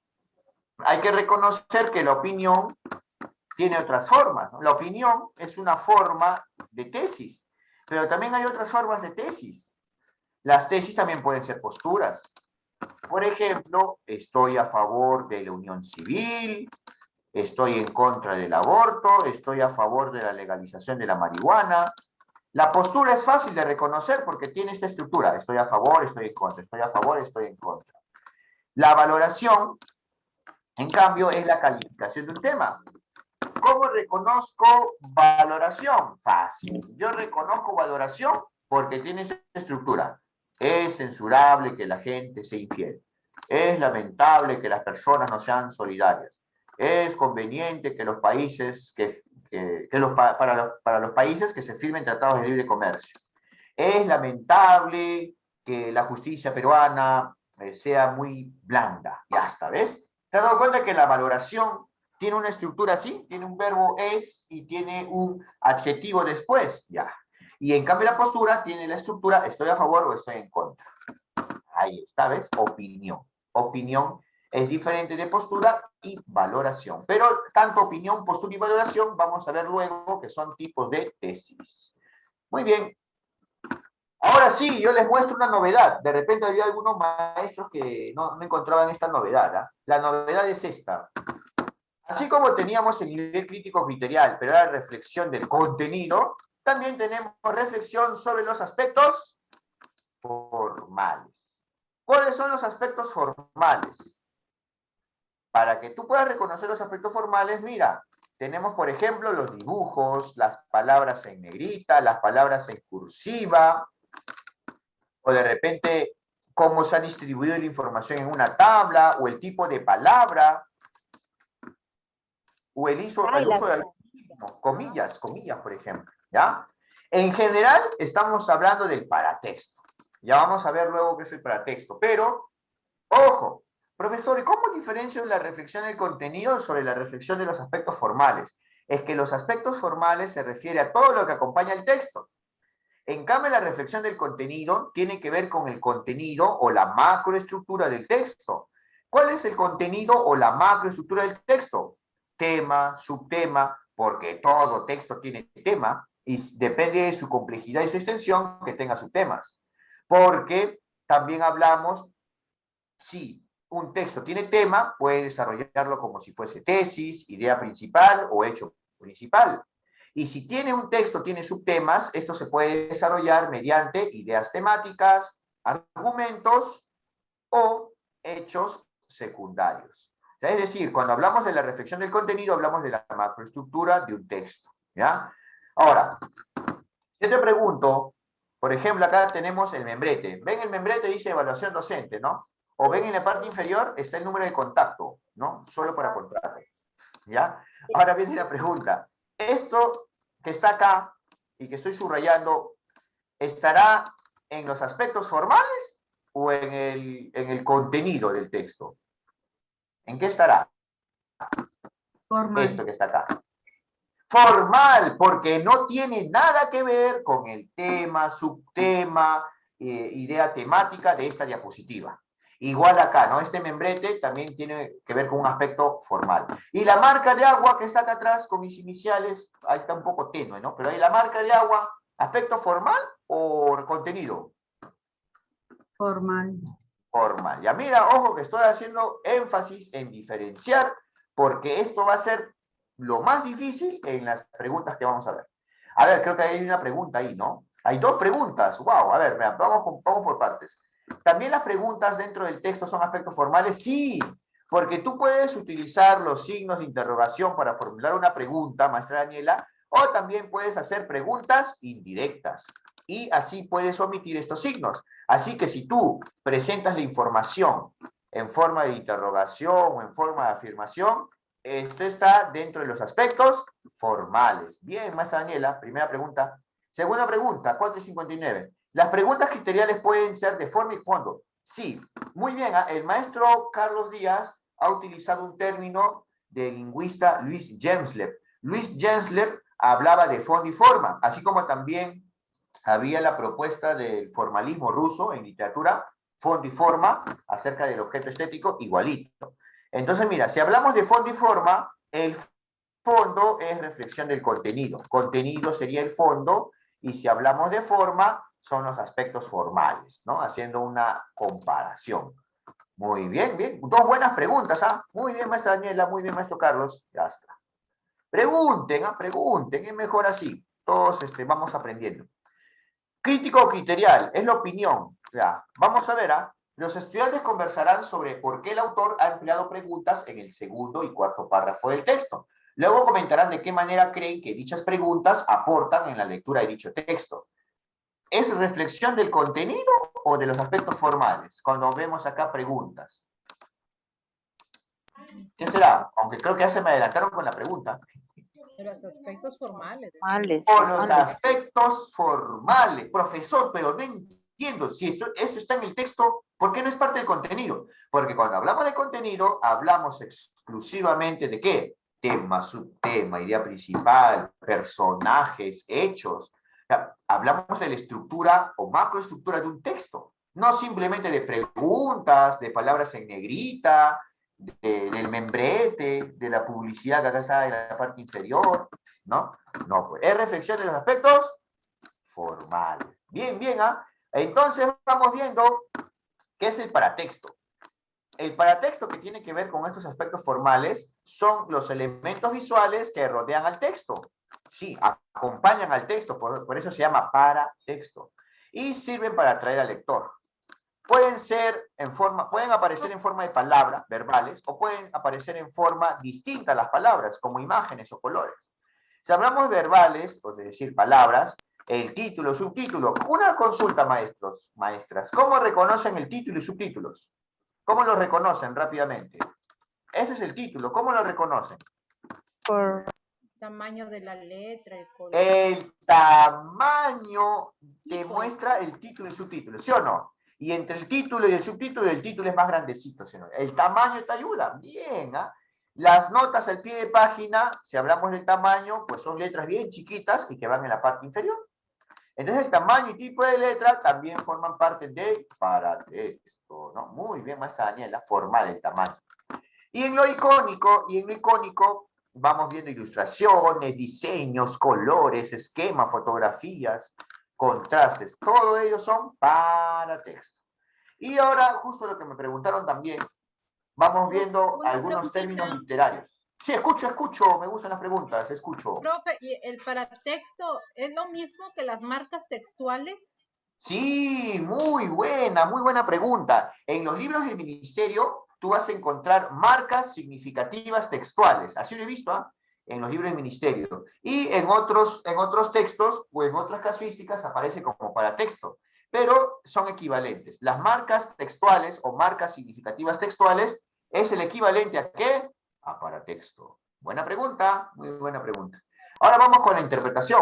hay que reconocer que la opinión tiene otras formas, ¿no? La opinión es una forma de tesis, pero también hay otras formas de tesis. Las tesis también pueden ser posturas. Por ejemplo, estoy a favor de la unión civil, estoy en contra del aborto, estoy a favor de la legalización de la marihuana. La postura es fácil de reconocer porque tiene esta estructura. Estoy a favor, estoy en contra, estoy a favor, estoy en contra. La valoración, en cambio, es la calificación de un tema. ¿Cómo reconozco valoración? Fácil. Yo reconozco valoración porque tiene esta estructura. Es censurable que la gente sea infiel. Es lamentable que las personas no sean solidarias. Es conveniente que los países para los países que se firmen tratados de libre comercio. Es lamentable que la justicia peruana sea muy blanda. Ya está, ¿ves? ¿Te has dado cuenta que la valoración tiene una estructura así? Tiene un verbo es y tiene un adjetivo después. Ya. Y en cambio la postura tiene la estructura, estoy a favor o estoy en contra. Ahí está, ¿ves? Opinión. Opinión es diferente de postura y valoración. Pero tanto opinión, postura y valoración vamos a ver luego que son tipos de tesis. Muy bien. Ahora sí, yo les muestro una novedad. De repente había algunos maestros que no encontraban esta novedad. ¿Ah? La novedad es esta. Así como teníamos el nivel crítico criterial, pero era reflexión del contenido, también tenemos reflexión sobre los aspectos formales. ¿Cuáles son los aspectos formales? Para que tú puedas reconocer los aspectos formales, mira, tenemos, por ejemplo, los dibujos, las palabras en negrita, las palabras en cursiva, o de repente cómo se ha distribuido la información en una tabla, o el tipo de palabra, o el uso de comillas, por ejemplo, ¿ya? En general, estamos hablando del paratexto. Ya vamos a ver luego qué es el paratexto, pero, ojo, profesor, ¿cómo diferencio la reflexión del contenido sobre la reflexión de los aspectos formales? Es que los aspectos formales se refiere a todo lo que acompaña el texto. En cambio, la reflexión del contenido tiene que ver con el contenido o la macroestructura del texto. ¿Cuál es el contenido o la macroestructura del texto? Tema, subtema, porque todo texto tiene tema y depende de su complejidad y su extensión que tenga subtemas. Porque también hablamos, si un texto tiene tema, puede desarrollarlo como si fuese tesis, idea principal o hecho principal. Y si tiene un texto, tiene subtemas, esto se puede desarrollar mediante ideas temáticas, argumentos o hechos secundarios. O sea, es decir, cuando hablamos de la reflexión del contenido, hablamos de la macroestructura de un texto. ¿Ya? Ahora, yo te pregunto, por ejemplo, acá tenemos el membrete. ¿Ven el membrete? Dice evaluación docente, ¿no? O ven en la parte inferior, está el número de contacto, ¿no? Solo para contrato. ¿Ya? Ahora viene la pregunta. Esto que está acá y que estoy subrayando, ¿estará en los aspectos formales o en el contenido del texto? ¿En qué estará? Formal. Esto que está acá. Formal, porque no tiene nada que ver con el tema, subtema, idea temática de esta diapositiva. Igual acá, ¿no? Este membrete también tiene que ver con un aspecto formal. Y la marca de agua que está acá atrás con mis iniciales, ahí está un poco tenue, ¿no? Pero ahí la marca de agua, ¿aspecto formal o contenido? Formal. Formal. Ya mira, ojo que estoy haciendo énfasis en diferenciar, porque esto va a ser lo más difícil en las preguntas que vamos a ver. A ver, creo que hay una pregunta ahí, ¿no? Hay dos preguntas. Wow, a ver, vamos por partes. ¿También las preguntas dentro del texto son aspectos formales? Sí, porque tú puedes utilizar los signos de interrogación para formular una pregunta, maestra Daniela, o también puedes hacer preguntas indirectas. Y así puedes omitir estos signos. Así que si tú presentas la información en forma de interrogación o en forma de afirmación, esto está dentro de los aspectos formales. Bien, maestra Daniela, primera pregunta. Segunda pregunta, 4:59. ¿Las preguntas criteriales pueden ser de forma y fondo? Sí, muy bien. El maestro Carlos Díaz ha utilizado un término del lingüista Louis Gensler. Louis Gensler hablaba de fondo y forma, así como también había la propuesta del formalismo ruso en literatura, fondo y forma, acerca del objeto estético, igualito. Entonces, mira, si hablamos de fondo y forma, el fondo es reflexión del contenido. Contenido sería el fondo, y si hablamos de forma, son los aspectos formales, ¿no? Haciendo una comparación. Muy bien, bien. Dos buenas preguntas, ¿ah? Muy bien, maestra Daniela, muy bien, maestro Carlos. Ya está. Pregunten, pregunten, es mejor así. Todos vamos aprendiendo. Crítico o criterial, es la opinión. Ya. Vamos a ver, los estudiantes conversarán sobre por qué el autor ha empleado preguntas en el segundo y cuarto párrafo del texto. Luego comentarán de qué manera creen que dichas preguntas aportan en la lectura de dicho texto. ¿Es reflexión del contenido o de los aspectos formales? Cuando vemos acá preguntas. ¿Quién será? Aunque creo que ya se me adelantaron con la pregunta. De los aspectos formales. Por los aspectos formales. Profesor, pero no entiendo. Si esto está en el texto, ¿por qué no es parte del contenido? Porque cuando hablamos de contenido, hablamos exclusivamente de ¿qué? Tema, subtema, idea principal, personajes, hechos. sea, hablamos de la estructura o macroestructura de un texto, no simplemente de preguntas, de palabras en negrita, del membrete, de la publicidad que acá está en la parte inferior, ¿no? No, pues es reflexión de los aspectos formales. Bien, bien, ¿ah? Entonces vamos viendo qué es el paratexto. El paratexto, que tiene que ver con estos aspectos formales, son los elementos visuales que rodean al texto. Sí, acompañan al texto, por eso se llama paratexto. Y sirven para atraer al lector. Pueden aparecer en forma de palabras verbales, o pueden aparecer en forma distinta a las palabras, como imágenes o colores. Si hablamos de verbales, es decir, palabras, el título, subtítulo. Una consulta, maestros, maestras. ¿Cómo reconocen el título y subtítulos? ¿Cómo lo reconocen rápidamente? Este es el título. ¿Cómo lo reconocen? Por Tamaño de la letra, el color. El tamaño te Tipo. muestra el título y subtítulo, ¿sí o no? Y entre el título y el subtítulo es más grandecito, ¿sí o no? El tamaño te ayuda. Bien, ¿ah? Las notas al pie de página, si hablamos del tamaño, pues son letras bien chiquitas y que van en la parte inferior. Entonces el tamaño y tipo de letra también forman parte del paratexto, ¿no? Muy bien, maestra Daniela, formal el tamaño. Y en lo icónico, vamos viendo ilustraciones, diseños, colores, esquemas, fotografías, contrastes. Todo ello son paratexto. Y ahora, justo lo que me preguntaron también, vamos viendo Una algunos preguntita. términos literarios. Sí, escucho, me gustan las preguntas, escucho. Profe, ¿y el paratexto es lo mismo que las marcas textuales? Sí, muy buena pregunta. En los libros del ministerio, tú vas a encontrar marcas significativas textuales. Así lo he visto, ¿ah? En los libros del ministerio. Y en otros textos, o en otras casuísticas, aparece como paratexto. Pero son equivalentes. Las marcas textuales o marcas significativas textuales es el equivalente ¿a qué? A paratexto. Buena pregunta, muy buena pregunta. Ahora vamos con la interpretación.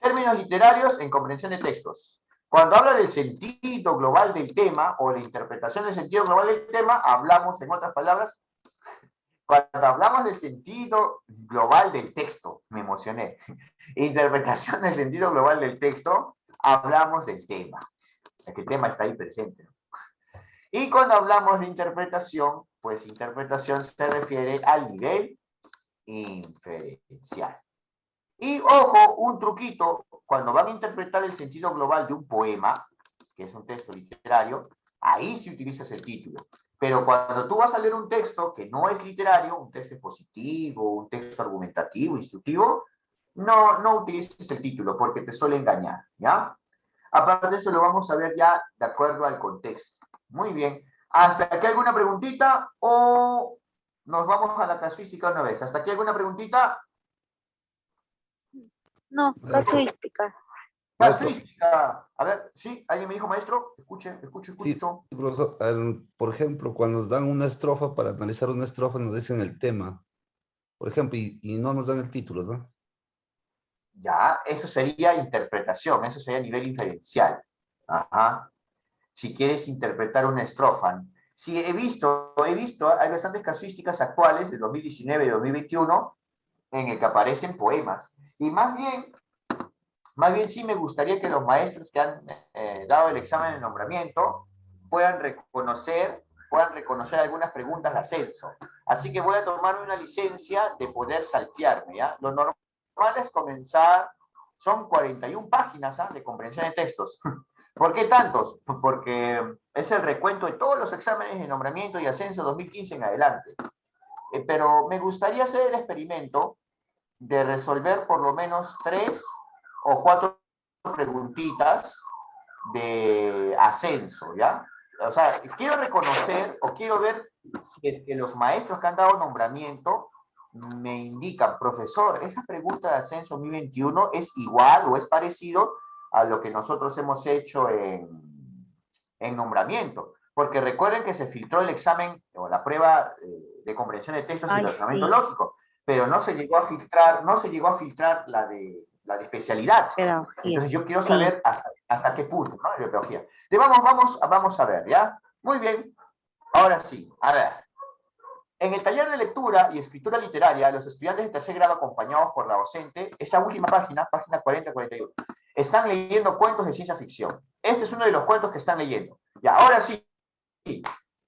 Términos literarios en comprensión de textos. Cuando habla del sentido global del tema o la interpretación del sentido global del tema, hablamos, en otras palabras, cuando hablamos del sentido global del texto, me emocioné, interpretación del sentido global del texto, hablamos del tema. El tema está ahí presente. Y cuando hablamos de interpretación, pues interpretación se refiere al nivel inferencial. Y ojo, un truquito, cuando van a interpretar el sentido global de un poema, que es un texto literario, ahí sí utilizas el título. Pero cuando tú vas a leer un texto que no es literario, un texto expositivo, un texto argumentativo, instructivo, no utilices el título porque te suele engañar, ¿ya? Aparte de esto lo vamos a ver ya de acuerdo al contexto. Muy bien. ¿Hasta aquí alguna preguntita o nos vamos a la casuística una vez? ¿Hasta aquí alguna preguntita? no, casuística. Casuística. A ver, ¿sí? ¿Alguien me dijo, maestro? Escucho. Sí, profesor, por ejemplo, cuando nos dan una estrofa, para analizar una estrofa nos dicen el tema, por ejemplo, y no nos dan el título, ¿no? Ya, eso sería interpretación, eso sería nivel inferencial. Ajá. Si quieres interpretar una estrofa. Sí, he visto, hay bastantes casuísticas actuales de 2019 y 2021 en el que aparecen poemas. Y más bien sí me gustaría que los maestros que han dado el examen de nombramiento puedan reconocer algunas preguntas de ascenso. Así que voy a tomarme una licencia de poder saltearme, ¿ya? Lo normal es comenzar, son 41 páginas de comprensión de textos. ¿Por qué tantos? Porque es el recuento de todos los exámenes de nombramiento y ascenso 2015 en adelante. Pero me gustaría hacer el experimento de resolver por lo menos 3 o 4 preguntitas de ascenso, ¿ya? O sea, quiero reconocer o quiero ver si es que los maestros que han dado nombramiento me indican, profesor, esa pregunta de ascenso 2021 es igual o es parecido a lo que nosotros hemos hecho en nombramiento. Porque recuerden que se filtró el examen o la prueba de comprensión de textos y Ay, razonamiento sí. lógico, pero no se llegó a filtrar la de especialidad. Pedagogía. Entonces yo quiero Sí. saber hasta qué punto, ¿no? De pedagogía. Vamos a ver, ¿ya? Muy bien. Ahora sí, a ver. En el taller de lectura y escritura literaria, los estudiantes de tercer grado acompañados por la docente, esta última página, página 40-41, están leyendo cuentos de ciencia ficción. Este es uno de los cuentos que están leyendo. Y ahora sí,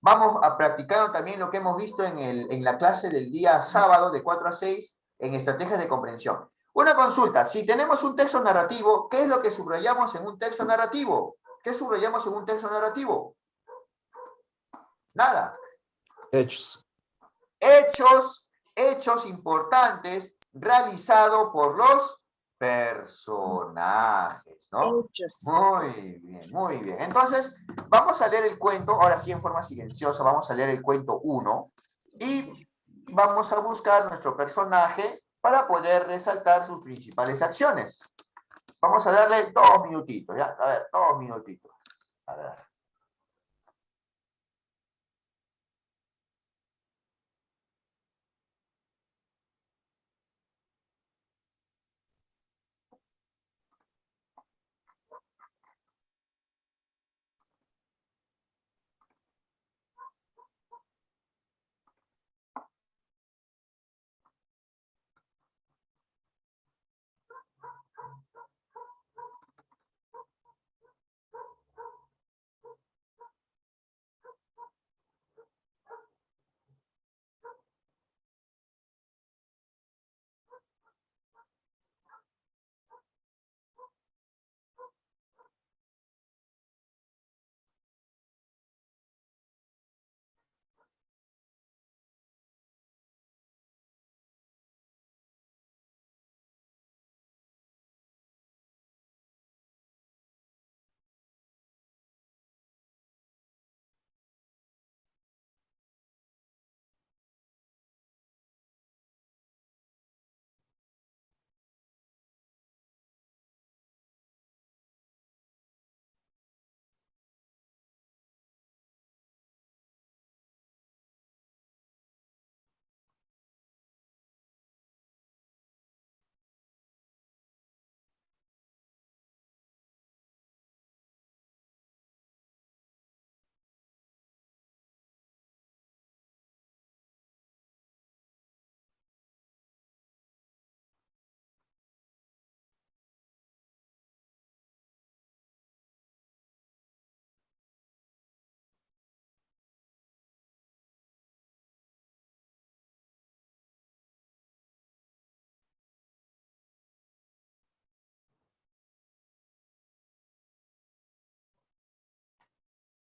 vamos a practicar también lo que hemos visto en la clase del día sábado de 4 a 6 en estrategias de comprensión. Una consulta, si tenemos un texto narrativo, ¿qué es lo que subrayamos en un texto narrativo? ¿Qué subrayamos en un texto narrativo? Nada. Hechos. Hechos importantes realizados por los personajes, ¿no? Hechos. Muy bien, muy bien. Entonces, vamos a leer el cuento, ahora sí en forma silenciosa, vamos a leer el cuento 1 y vamos a buscar nuestro personaje para poder resaltar sus principales acciones. Vamos a darle 2 minutitos, ¿ya? A ver, 2 minutitos. A ver.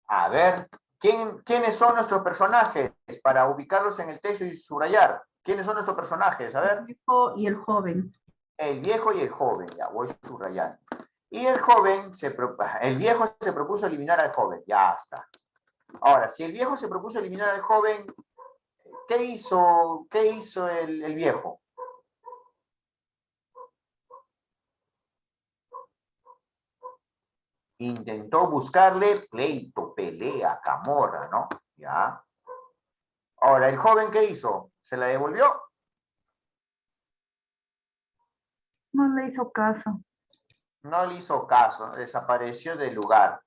A ver, ¿quiénes son nuestros personajes? Para ubicarlos en el texto y subrayar. ¿Quiénes son nuestros personajes? A ver. El viejo y el joven. El viejo y el joven, ya voy subrayando. Y el joven, el viejo se propuso eliminar al joven, ya está. Ahora, si el viejo se propuso eliminar al joven, ¿qué hizo el viejo? Intentó buscarle pleito, pelea, camorra, ¿no? Ya. Ahora, ¿el joven qué hizo? ¿Se la devolvió? No le hizo caso. No le hizo caso, desapareció del lugar.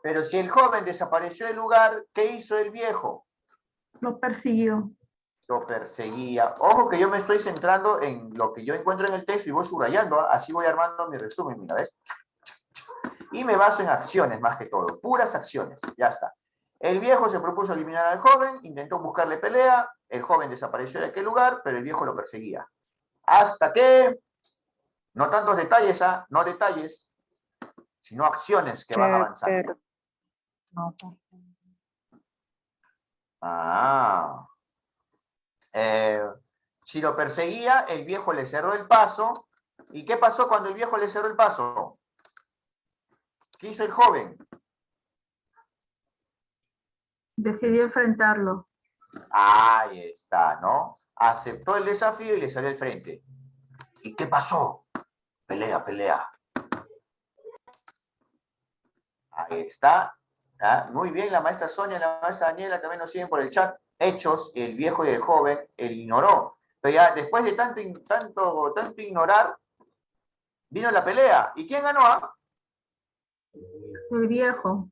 Pero si el joven desapareció del lugar, ¿qué hizo el viejo? Lo persiguió. Lo perseguía. Ojo que yo me estoy centrando en lo que yo encuentro en el texto y voy subrayando, ¿ah? Así voy armando mi resumen, mira, ¿ves? Y me baso en acciones más que todo, puras acciones, ya está. El viejo se propuso eliminar al joven, intentó buscarle pelea, el joven desapareció de aquel lugar, pero el viejo lo perseguía. Hasta que, no tantos detalles, ¿ah? No detalles, sino acciones que van avanzando. Si lo perseguía, el viejo le cerró el paso. ¿Y qué pasó cuando el viejo le cerró el paso? ¿Qué hizo el joven? Decidió enfrentarlo. Ahí está, ¿no? Aceptó el desafío y le salió al frente. ¿Y qué pasó? Pelea, pelea. Ahí está. ¿Ah? Muy bien, la maestra Sonia y la maestra Daniela también nos siguen por el chat. Hechos, el viejo y el joven, él ignoró. Pero ya después de tanto ignorar, vino la pelea. ¿Y quién ganó? El viejo.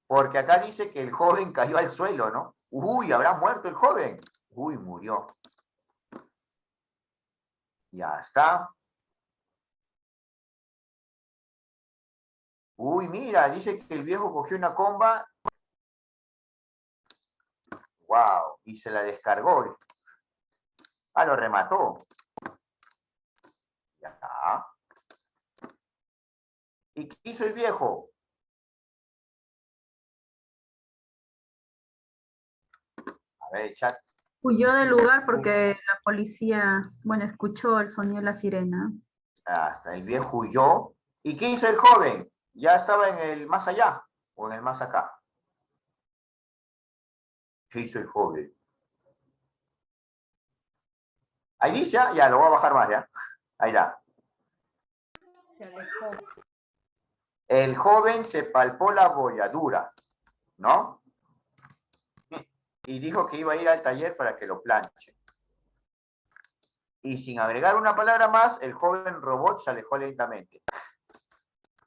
Porque acá dice que el joven cayó al suelo, ¿no? Uy, ¿habrá muerto el joven? Uy, murió. Ya está. Uy, mira, dice que el viejo cogió una comba. Wow, y se la descargó. Ah, lo remató. Ya está. ¿Y qué hizo el viejo? A ver, chat. Huyó del lugar porque la policía, bueno, escuchó el sonido de la sirena. Hasta el viejo huyó. ¿Y qué hizo el joven? Ya estaba en el más allá o en el más acá. ¿Qué hizo el joven? Ahí dice, ya lo voy a bajar más, ya. Ahí está. Se alejó. El joven se palpó la bolladura, ¿no? Y dijo que iba a ir al taller para que lo planche. Y sin agregar una palabra más, el joven robot se alejó lentamente.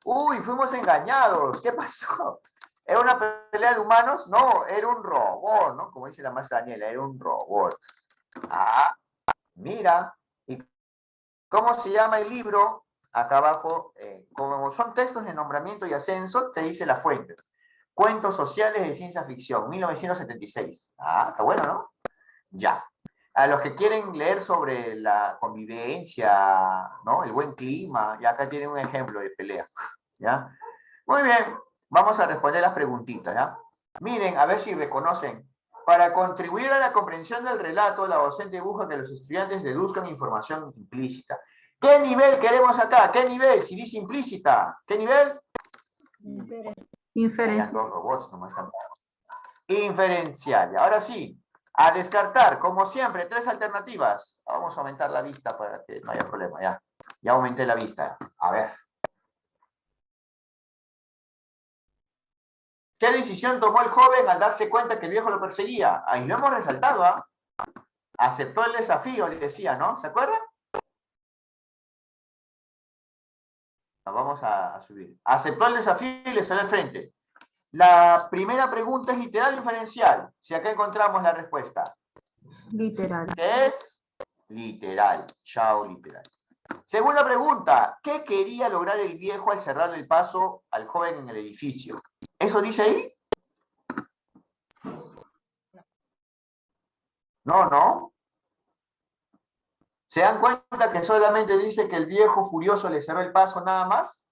Uy, fuimos engañados. ¿Qué pasó? ¿Era una pelea de humanos? No, era un robot, ¿no? Como dice la maestra Daniela, era un robot. Ah, mira. ¿Y cómo se llama el libro? Acá abajo, como son textos de nombramiento y ascenso, te dice la fuente. Cuentos sociales de ciencia ficción, 1976. Ah, está bueno, ¿no? Ya. A los que quieren leer sobre la convivencia, ¿no? El buen clima, y acá tienen un ejemplo de pelea, ¿ya? Muy bien, vamos a responder las preguntitas, ¿ya? Miren, a ver si reconocen. Para contribuir a la comprensión del relato, la docente busca que los estudiantes deduzcan información implícita. ¿Qué nivel queremos acá? ¿Qué nivel? Si dice implícita, ¿qué nivel? Inferencia. Eran dos robots, nomás están. Inferencial. Ahora sí, a descartar, como siempre, 3 alternativas. Vamos a aumentar la vista para que no haya problema, ya. Ya aumenté la vista. A ver. ¿Qué decisión tomó el joven al darse cuenta que el viejo lo perseguía? Ahí lo hemos resaltado, ¿ah? Aceptó el desafío, le decía, ¿no? ¿Se acuerdan? Vamos a subir. Aceptó el desafío y le salió al frente. La primera pregunta es literal o inferencial. Si acá encontramos la respuesta. Literal. ¿Qué es? Literal. Chao, literal. Segunda pregunta. ¿Qué quería lograr el viejo al cerrarle el paso al joven en el edificio? ¿Eso dice ahí? No, no. ¿Se dan cuenta que solamente dice que el viejo furioso le cerró el paso nada más?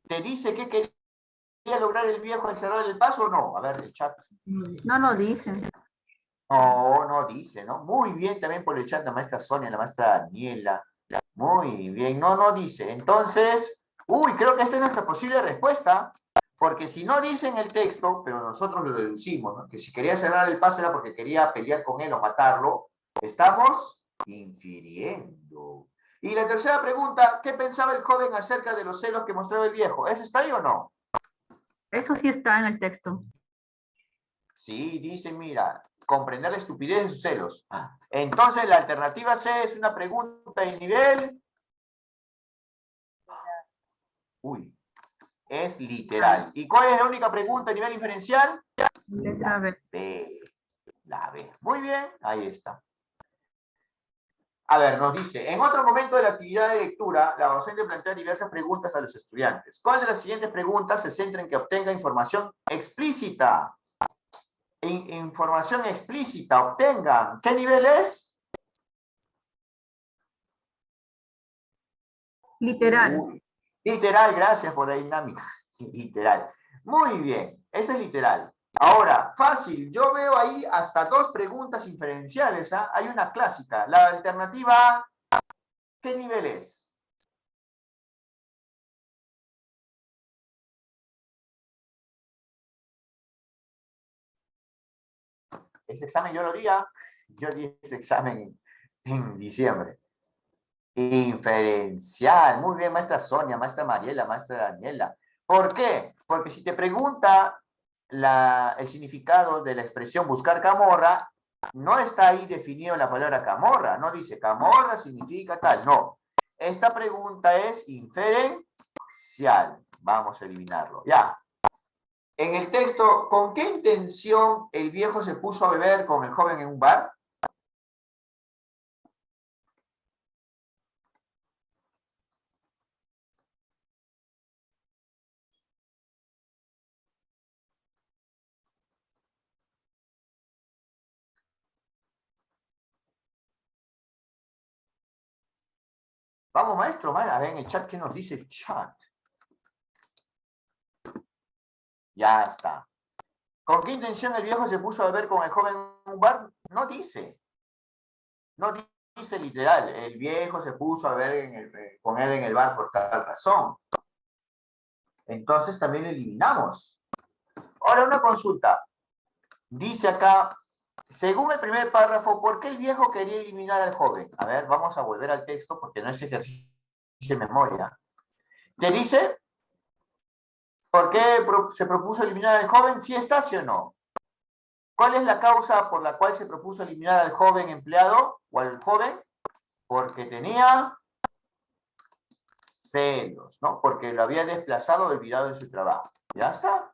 ¿Te dice qué quería lograr el viejo al cerrar el paso o no? A ver, el chat. No lo dicen. No, no dice, ¿no? Muy bien también por el chat la maestra Sonia, la maestra Daniela. Muy bien, no, no dice. Entonces, uy, creo que esta es nuestra posible respuesta. Porque si no dice en el texto, pero nosotros lo deducimos, ¿no? Que si quería cerrar el paso era porque quería pelear con él o matarlo, estamos infiriendo. Y la tercera pregunta, ¿qué pensaba el joven acerca de los celos que mostraba el viejo? ¿Eso está ahí o no? Eso sí está en el texto. Sí, dice, mira, comprender la estupidez de sus celos. Entonces, la alternativa C es una pregunta de nivel... Uy, es literal. ¿Y cuál es la única pregunta a nivel inferencial? Letra B. B. La B. Muy bien, ahí está. A ver, nos dice, en otro momento de la actividad de lectura, la docente plantea diversas preguntas a los estudiantes. ¿Cuál de las siguientes preguntas se centra en que obtenga información explícita? Información explícita, obtengan. ¿Qué nivel es? Literal. Literal, gracias por la dinámica. Literal. Muy bien, ese es literal. Ahora, fácil, yo veo ahí hasta 2 preguntas inferenciales. ¿Ah? Hay una clásica. La alternativa A, ¿qué nivel es? Ese examen yo lo di, yo di ese examen en diciembre. Inferencial. Muy bien, maestra Sonia, maestra Mariela, maestra Daniela. ¿Por qué? Porque si te pregunta el significado de la expresión buscar camorra, no está ahí definido la palabra camorra. No dice camorra significa tal. No. Esta pregunta es inferencial. Vamos a eliminarlo. Ya. En el texto, ¿con qué intención el viejo se puso a beber con el joven en un bar? Vamos, maestro, a ver en el chat qué nos dice el chat. Ya está. ¿Con qué intención el viejo se puso a beber con el joven en un bar? No dice. No dice literal. El viejo se puso a beber con él en el bar por tal razón. Entonces también lo eliminamos. Ahora una consulta. Dice acá, según el primer párrafo, ¿por qué el viejo quería eliminar al joven? A ver, vamos a volver al texto porque no es ejercicio de memoria. ¿Te dice por qué se propuso eliminar al joven? ¿Sí está, sí o no? ¿Cuál es la causa por la cual se propuso eliminar al joven empleado o al joven? Porque tenía celos, ¿no? Porque lo había desplazado o olvidado en su trabajo. ¿Ya está?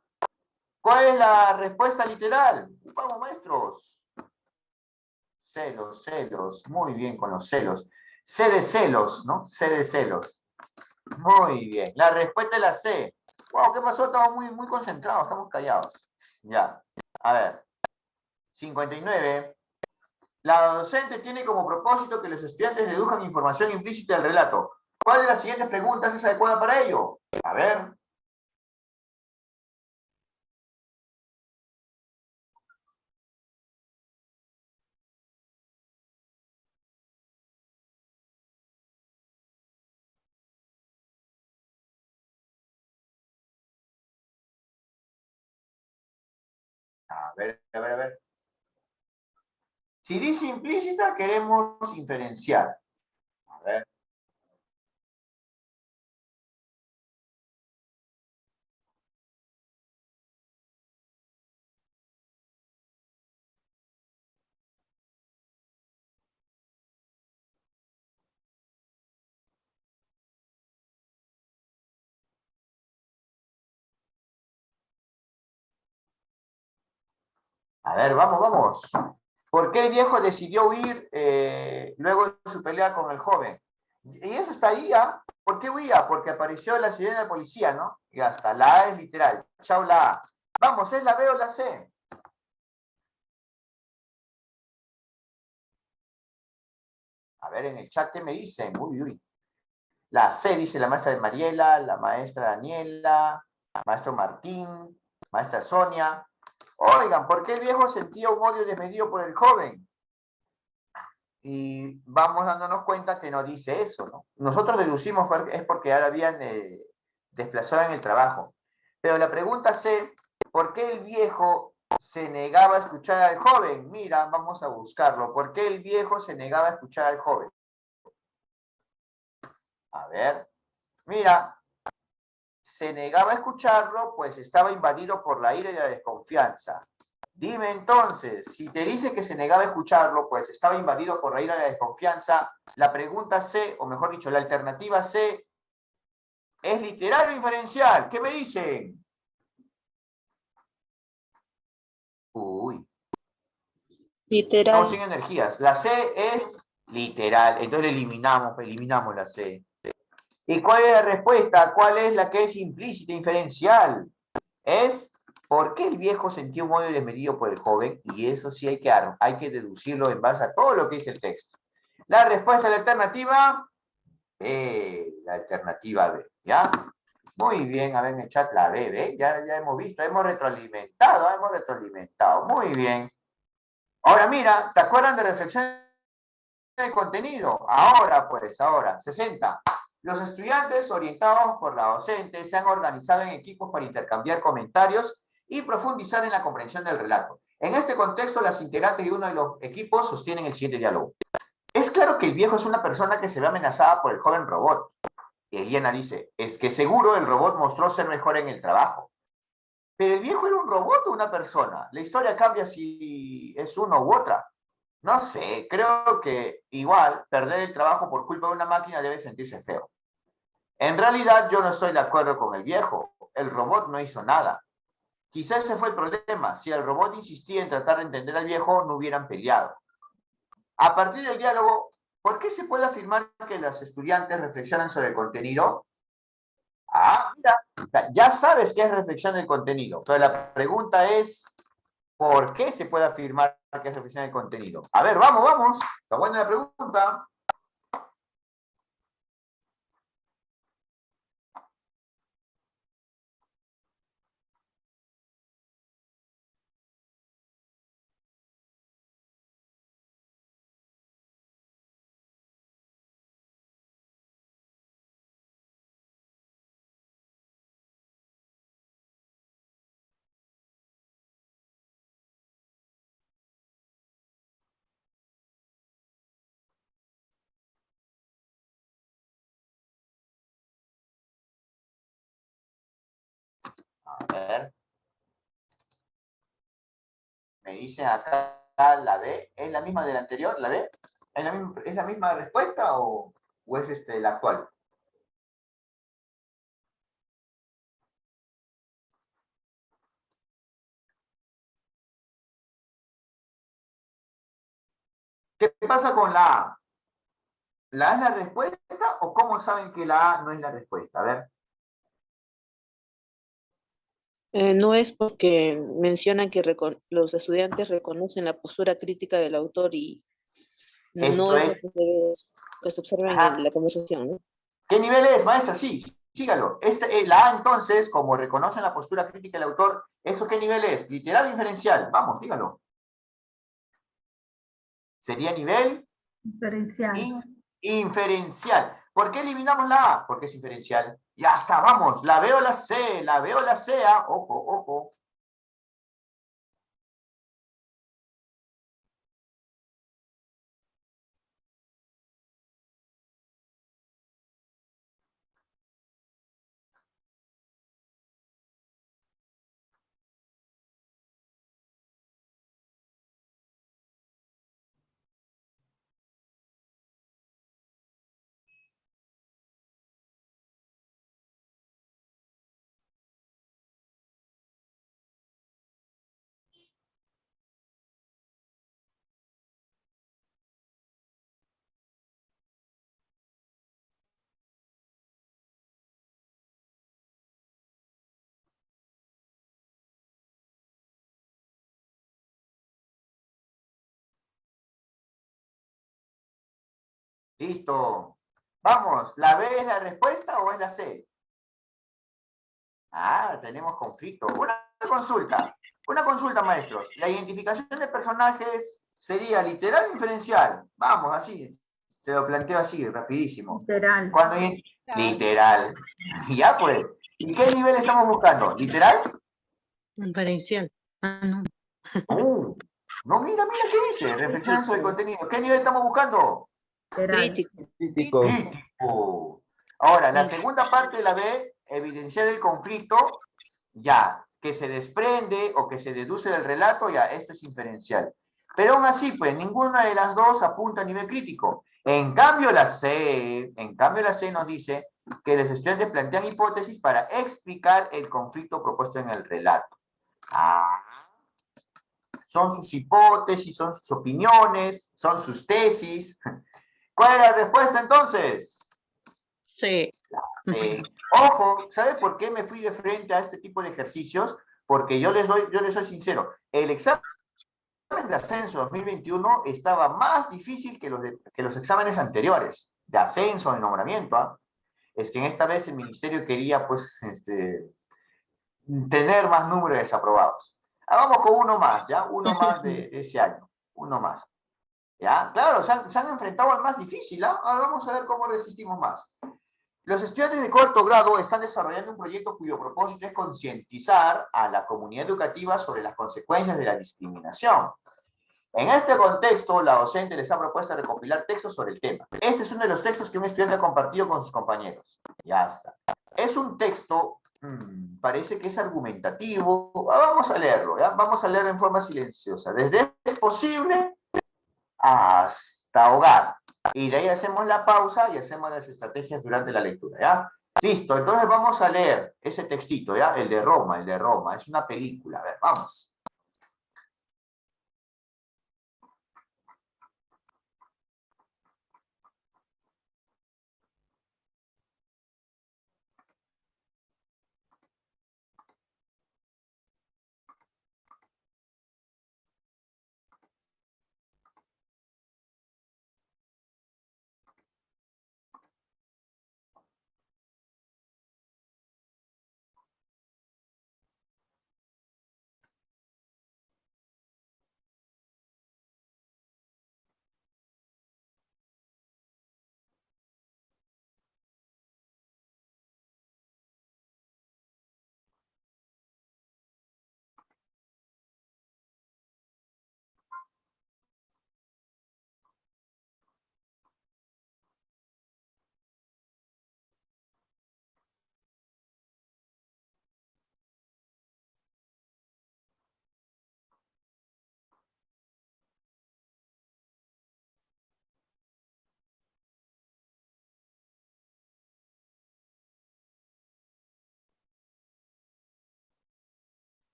¿Cuál es la respuesta literal? Vamos, maestros. Celos, celos. Muy bien con los celos. C de celos, ¿no? C de celos. Muy bien. La respuesta es la C. Wow, ¿qué pasó? Estamos muy concentrados, estamos callados. Ya. A ver. 59. La docente tiene como propósito que los estudiantes deduzcan información implícita del relato. ¿Cuál de las siguientes preguntas es adecuada para ello? A ver. A ver, a ver, a ver. Si dice implícita, queremos inferenciar. A ver. A ver, vamos, vamos. ¿Por qué el viejo decidió huir luego de su pelea con el joven? Y eso está ahí, ¿ah? ¿Por qué huía? Porque apareció la sirena de policía, ¿no? Y hasta la A es literal. Chao la A. Vamos, ¿es la B o la C? A ver en el chat qué me dicen. Uy, uy. La C dice la maestra de Mariela, la maestra Daniela, maestro Martín, maestra Sonia. Oigan, ¿por qué el viejo sentía un odio desmedido por el joven? Y vamos dándonos cuenta que no dice eso, ¿no? Nosotros deducimos es porque ahora habían desplazado en el trabajo. Pero la pregunta C, ¿por qué el viejo se negaba a escuchar al joven? Mira, vamos a buscarlo. ¿Por qué el viejo se negaba a escuchar al joven? A ver, mira, se negaba a escucharlo, pues estaba invadido por la ira y la desconfianza. Dime entonces, si te dice que se negaba a escucharlo, pues estaba invadido por la ira y la desconfianza, la pregunta C, o mejor dicho, la alternativa C, ¿es literal o inferencial? ¿Qué me dicen? Uy. Literal. Estamos sin energías. La C es literal, entonces eliminamos la C. ¿Y cuál es la respuesta? ¿Cuál es la que es implícita, inferencial? Es ¿por qué el viejo sentía un odio desmedido por el joven? Y eso sí hay que deducirlo en base a todo lo que dice el texto. La respuesta a la alternativa, la alternativa B, ¿ya? Muy bien, a ver en el chat la B, ¿ve? Ya hemos visto, hemos retroalimentado. Muy bien. Ahora mira, ¿se acuerdan de reflexión de contenido? Ahora, 60. Los estudiantes orientados por la docente se han organizado en equipos para intercambiar comentarios y profundizar en la comprensión del relato. En este contexto, las integrantes de uno de los equipos sostienen el siguiente diálogo. Es claro que el viejo es una persona que se ve amenazada por el joven robot. Eliana dice, es que seguro el robot mostró ser mejor en el trabajo. ¿Pero el viejo era un robot o una persona? La historia cambia si es uno u otra. No sé, creo que igual perder el trabajo por culpa de una máquina debe sentirse feo. En realidad yo no estoy de acuerdo con el viejo. El robot no hizo nada. Quizá ese fue el problema. Si el robot insistía en tratar de entender al viejo, no hubieran peleado. A partir del diálogo, ¿por qué se puede afirmar que los estudiantes reflexionan sobre el contenido? Ah, mira, ya sabes qué es reflexión del contenido, pero la pregunta es, ¿por qué se puede afirmar que es reflexión del contenido? A ver, vamos. Está buena la pregunta. A ver. Me dicen acá la B. ¿Es la misma de la anterior, la B? ¿Es la misma respuesta o es la actual? ¿Qué pasa con la A? ¿La A es la respuesta o cómo saben que la A no es la respuesta? A ver. No es porque mencionan que los estudiantes reconocen la postura crítica del autor y no Esto es lo es. que se observa Ajá. en la conversación, ¿no? ¿Qué nivel es, maestra? Sí, sígalo. La A, entonces, como reconocen la postura crítica del autor, ¿eso qué nivel es? ¿Literal o inferencial? Vamos, dígalo. Sería nivel Diferencial. inferencial. ¿Por qué eliminamos la A? Porque es inferencial. Ya está, vamos. La B o la C, la B o la C. Ojo. Listo. Vamos, ¿la B es la respuesta o es la C? Ah, tenemos conflicto. Una consulta, maestros. La identificación de personajes sería literal o inferencial. Vamos, así. Te lo planteo así, rapidísimo. Literal. Literal. Ya pues. ¿Y qué nivel estamos buscando? ¿Literal? Inferencial. Ah, no. No, mira qué dice. Reflexionan sobre el contenido. ¿Qué nivel estamos buscando? Literal. Crítico. Crítico. Crítico. Ahora, la segunda parte de la B, evidenciar el conflicto, ya, que se desprende o que se deduce del relato, ya, esto es inferencial. Pero aún así, pues, ninguna de las dos apunta a nivel crítico. En cambio, la C nos dice que los estudiantes plantean hipótesis para explicar el conflicto propuesto en el relato. Son sus hipótesis, son sus opiniones, son sus tesis. ¿Cuál es la respuesta entonces? Sí. Sí. Ojo, ¿sabe por qué me fui de frente a este tipo de ejercicios? Porque yo les soy sincero, el examen de ascenso 2021 estaba más difícil que los exámenes anteriores, de ascenso, de nombramiento. ¿Ah? Es que en esta vez el ministerio quería, pues, tener más número de desaprobados. Vamos con uno más, ¿ya? Uno más de ese año, uno más. ¿Ya? Claro, se han enfrentado al más difícil, ¿ah? Ahora vamos a ver cómo resistimos más. Los estudiantes de cuarto grado están desarrollando un proyecto cuyo propósito es concientizar a la comunidad educativa sobre las consecuencias de la discriminación. En este contexto, la docente les ha propuesto recopilar textos sobre el tema. Este es uno de los textos que un estudiante ha compartido con sus compañeros. Ya está. Es un texto, parece que es argumentativo. Vamos a leerlo, ¿ya? Vamos a leerlo en forma silenciosa. Desde es posible hasta hogar. Y de ahí hacemos la pausa y hacemos las estrategias durante la lectura, ¿ya? Listo, entonces vamos a leer ese textito, ¿ya? El de Roma, es una película. A ver, vamos.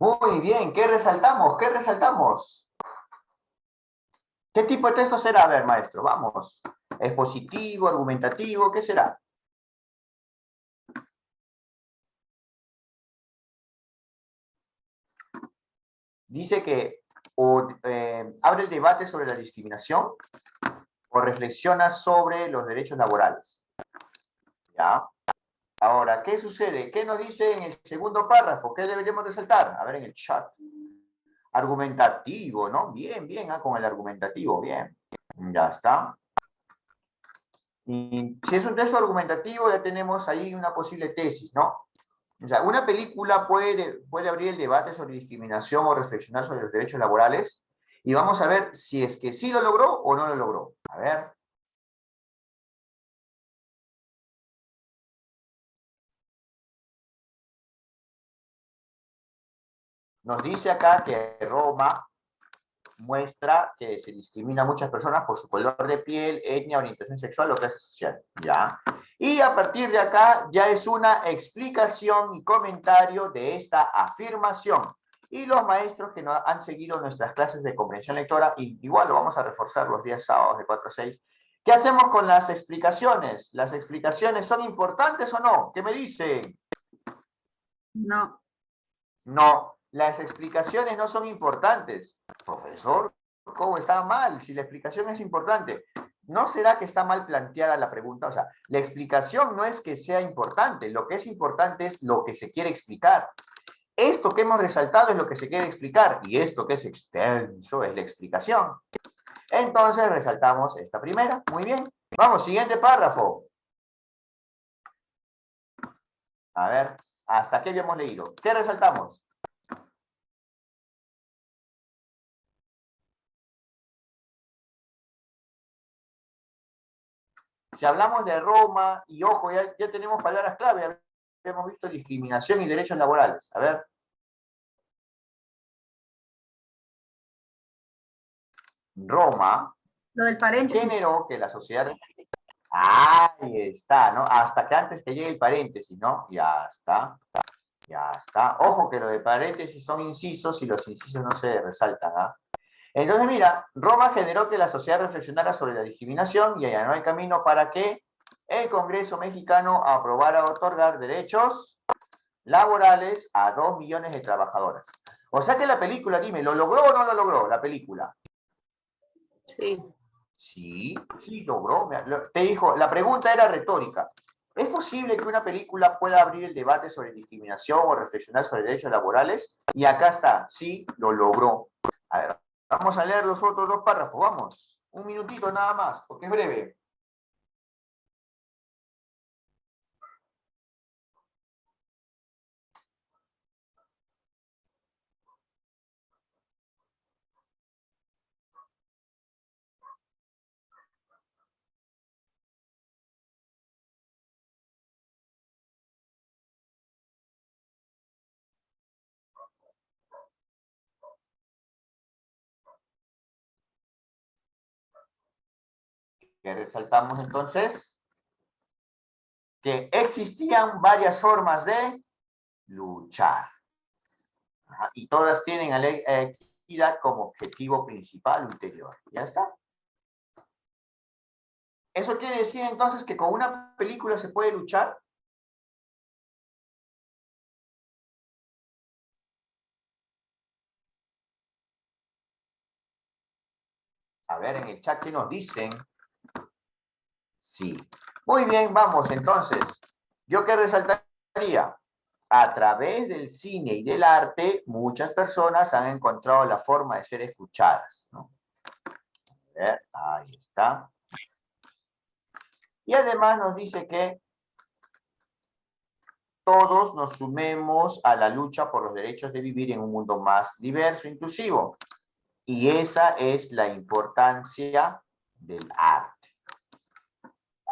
Muy bien, ¿qué resaltamos? ¿Qué resaltamos? ¿Qué tipo de texto será? A ver, maestro, vamos. ¿Expositivo, argumentativo? ¿Qué será? Dice que abre el debate sobre la discriminación o reflexiona sobre los derechos laborales. ¿Ya? Ahora, ¿qué sucede? ¿Qué nos dice en el segundo párrafo? ¿Qué deberíamos resaltar? A ver en el chat. Argumentativo, ¿no? Bien, bien, con el argumentativo, bien. Ya está. Y si es un texto argumentativo, ya tenemos ahí una posible tesis, ¿no? O sea, una película puede abrir el debate sobre discriminación o reflexionar sobre los derechos laborales, y vamos a ver si es que sí lo logró o no lo logró. A ver. Nos dice acá que Roma muestra que se discrimina a muchas personas por su color de piel, etnia, orientación sexual o clase social. ¿Ya? Y a partir de acá ya es una explicación y comentario de esta afirmación. Y los maestros que no han seguido nuestras clases de comprensión lectora, igual lo vamos a reforzar los días sábados de 4 a 6. ¿Qué hacemos con las explicaciones? ¿Las explicaciones son importantes o no? ¿Qué me dicen? No. No, las explicaciones no son importantes. Profesor, ¿cómo está mal? Si la explicación es importante. ¿No será que está mal planteada la pregunta? O sea, la explicación no es que sea importante, lo que es importante es lo que se quiere explicar. Esto que hemos resaltado es lo que se quiere explicar, y esto que es extenso es la explicación. Entonces resaltamos esta primera. Muy bien. Vamos, siguiente párrafo. A ver, hasta aquí habíamos leído. ¿Qué resaltamos? Si hablamos de Roma, y ojo, ya tenemos palabras clave, hemos visto discriminación y derechos laborales. A ver. Roma Lo del paréntesis. generó que la sociedad... Ahí está, ¿no? Hasta que antes que llegue el paréntesis, ¿no? Ya está. Ya está. Ojo que lo de paréntesis son incisos y los incisos no se resaltan, ¿ah? Entonces, mira, Roma generó que la sociedad reflexionara sobre la discriminación y allanó el camino para que el Congreso mexicano aprobara otorgar derechos laborales a 2 millones de trabajadoras. O sea que la película, dime, ¿lo logró o no lo logró la película? Sí. Sí, sí logró. Te dijo, la pregunta era retórica. ¿Es posible que una película pueda abrir el debate sobre discriminación o reflexionar sobre derechos laborales? Y acá está, sí, lo logró. A ver, vamos a leer los otros 2 párrafos, vamos. Un minutito nada más, porque es breve. Que resaltamos entonces que existían varias formas de luchar. Ajá, y todas tienen a la equidad como objetivo principal ulterior. ¿Ya está? ¿Eso quiere decir entonces que con una película se puede luchar? A ver, en el chat, ¿qué nos dicen? Sí. Muy bien, vamos entonces. ¿Yo qué resaltaría? A través del cine y del arte, muchas personas han encontrado la forma de ser escuchadas, ¿no? A ver, ahí está. Y además nos dice que todos nos sumemos a la lucha por los derechos de vivir en un mundo más diverso e inclusivo. Y esa es la importancia del arte.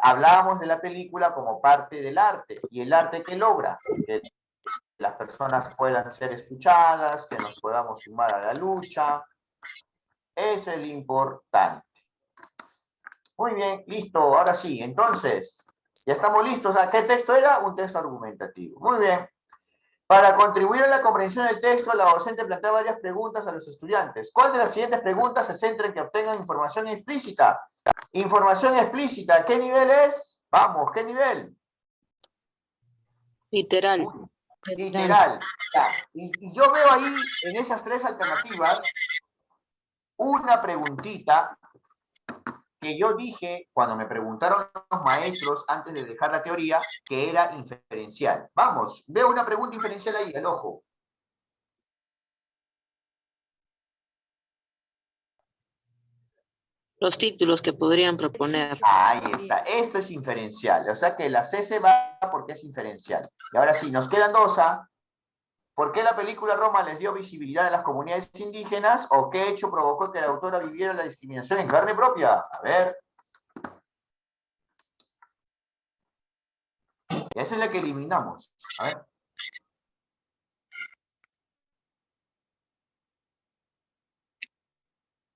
Hablábamos de la película como parte del arte. ¿Y el arte qué logra? Que las personas puedan ser escuchadas, que nos podamos sumar a la lucha. Eso es lo importante. Muy bien, listo. Ahora sí, entonces, ya estamos listos. ¿Qué texto era? Un texto argumentativo. Muy bien. Para contribuir a la comprensión del texto, la docente plantea varias preguntas a los estudiantes. ¿Cuál de las siguientes preguntas se centra en que obtengan información explícita? Información explícita, ¿qué nivel es? Vamos, ¿qué nivel? Literal. Literal. Y yo veo ahí, en esas 3 alternativas, una preguntita que yo dije cuando me preguntaron los maestros antes de dejar la teoría, que era inferencial. Vamos, veo una pregunta inferencial ahí, al ojo. Los títulos que podrían proponer. Ahí está, esto es inferencial, o sea que la C se va porque es inferencial. Y ahora sí, nos quedan 2, ¿ah? ¿Por qué la película Roma les dio visibilidad a las comunidades indígenas? ¿O qué hecho provocó que la autora viviera la discriminación en carne propia? A ver. Esa es la que eliminamos. A ver.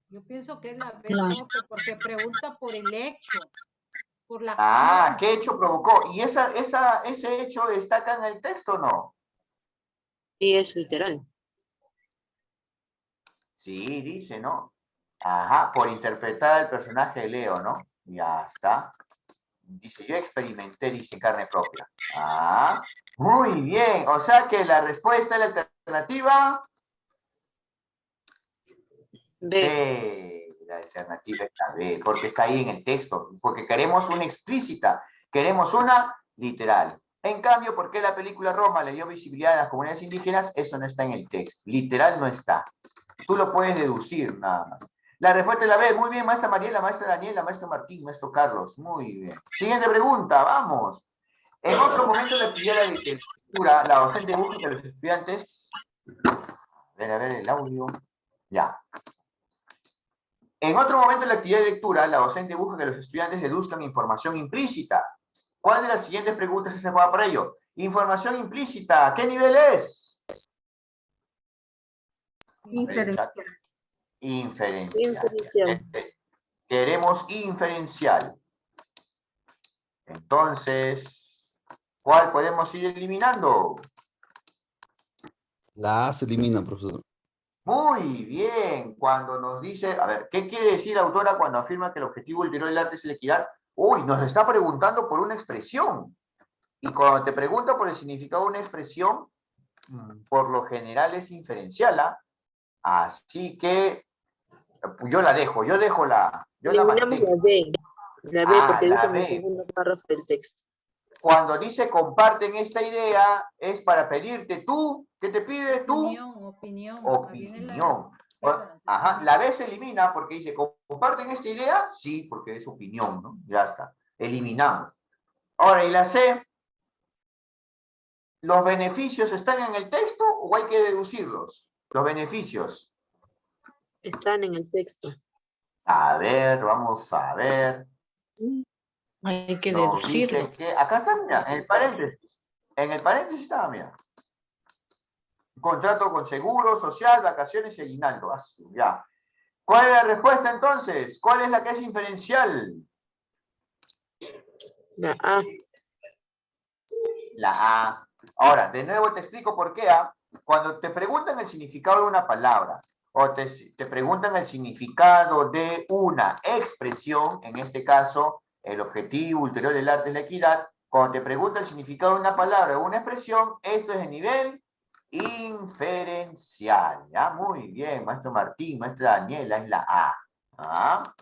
Yo pienso que es la B, profe, porque pregunta por el hecho, por la Ah, acción. ¿qué hecho provocó? ¿Y ese hecho está acá en el texto o no? Sí, es literal. Sí, dice, ¿no? Ajá, por interpretar al personaje de Leo, ¿no? Ya está. Dice, yo experimenté, dice, carne propia. Ah, muy bien. O sea que la respuesta es la alternativa B. La alternativa está B, porque está ahí en el texto. Porque queremos una explícita, queremos una literal. En cambio, ¿por qué la película Roma le dio visibilidad a las comunidades indígenas? Eso no está en el texto. Literal no está. Tú lo puedes deducir nada más. La respuesta es la B. Muy bien, maestra Mariela, maestra Daniela, maestro Martín, maestro Carlos. Muy bien. Siguiente pregunta, vamos. En otro momento de la actividad de lectura, la docente busca que los estudiantes... A ver el audio. Ya. En otro momento de la actividad de lectura, la docente busca que los estudiantes deduzcan información implícita. ¿Cuál de las siguientes preguntas es adecuada para ello? Información implícita, ¿qué nivel es? Inferencial. Inferencial. Inferencial. Queremos inferencial. Entonces, ¿cuál podemos ir eliminando? La A se elimina, profesor. Muy bien, cuando nos dice, a ver, ¿qué quiere decir la autora cuando afirma que el objetivo ulterior del arte es la equidad? Uy, nos está preguntando por una expresión. Y cuando te pregunta por el significado de una expresión, por lo general es inferencial, ¿ah? Así que yo la dejo, yo la Eliminamos mantengo. la B. La B porque la dice en B. el segundo párrafo del texto. Cuando dice comparten esta idea, es para pedirte tú, ¿qué te pide tú? Opinión. Opinión. Ajá, la B se elimina porque dice, ¿comparten esta idea? Sí, porque es opinión, ¿no? Ya está, eliminamos. Ahora, ¿y la C? ¿Los beneficios están en el texto o hay que deducirlos? Los beneficios. Están en el texto. A ver, vamos a ver. Hay que Nos deducirlo. dice que, acá está, mira, en el paréntesis. En el paréntesis está, mira. Contrato con seguro, social, vacaciones y aguinaldo. Ya. ¿Cuál es la respuesta entonces? ¿Cuál es la que es inferencial? La A. La A. Ahora, de nuevo te explico por qué A. Cuando te preguntan el significado de una palabra, o te preguntan el significado de una expresión, en este caso, el objetivo ulterior del arte es la equidad, cuando te preguntan el significado de una palabra o una expresión, esto es de nivel inferencial. ¿Ya? Muy bien, maestro Martín, maestra Daniela, es la A. ¿Ah?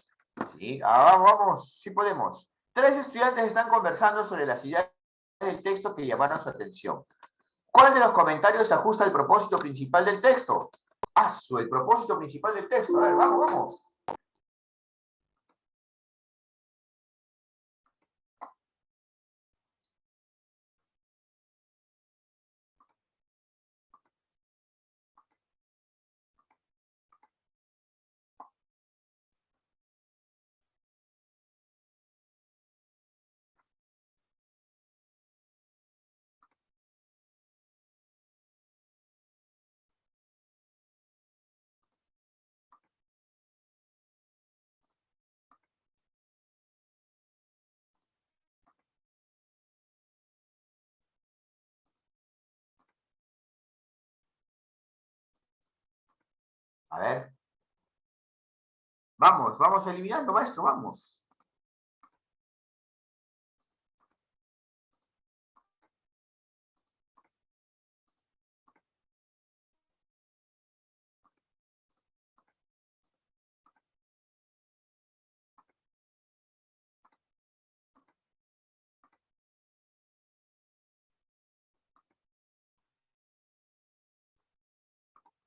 Sí, vamos, sí podemos. 3 estudiantes están conversando sobre las ideas del texto que llamaron su atención. ¿Cuál de los comentarios se ajusta al propósito principal del texto? El propósito principal del texto. A ver, vamos. A ver. Vamos eliminando, maestro, vamos.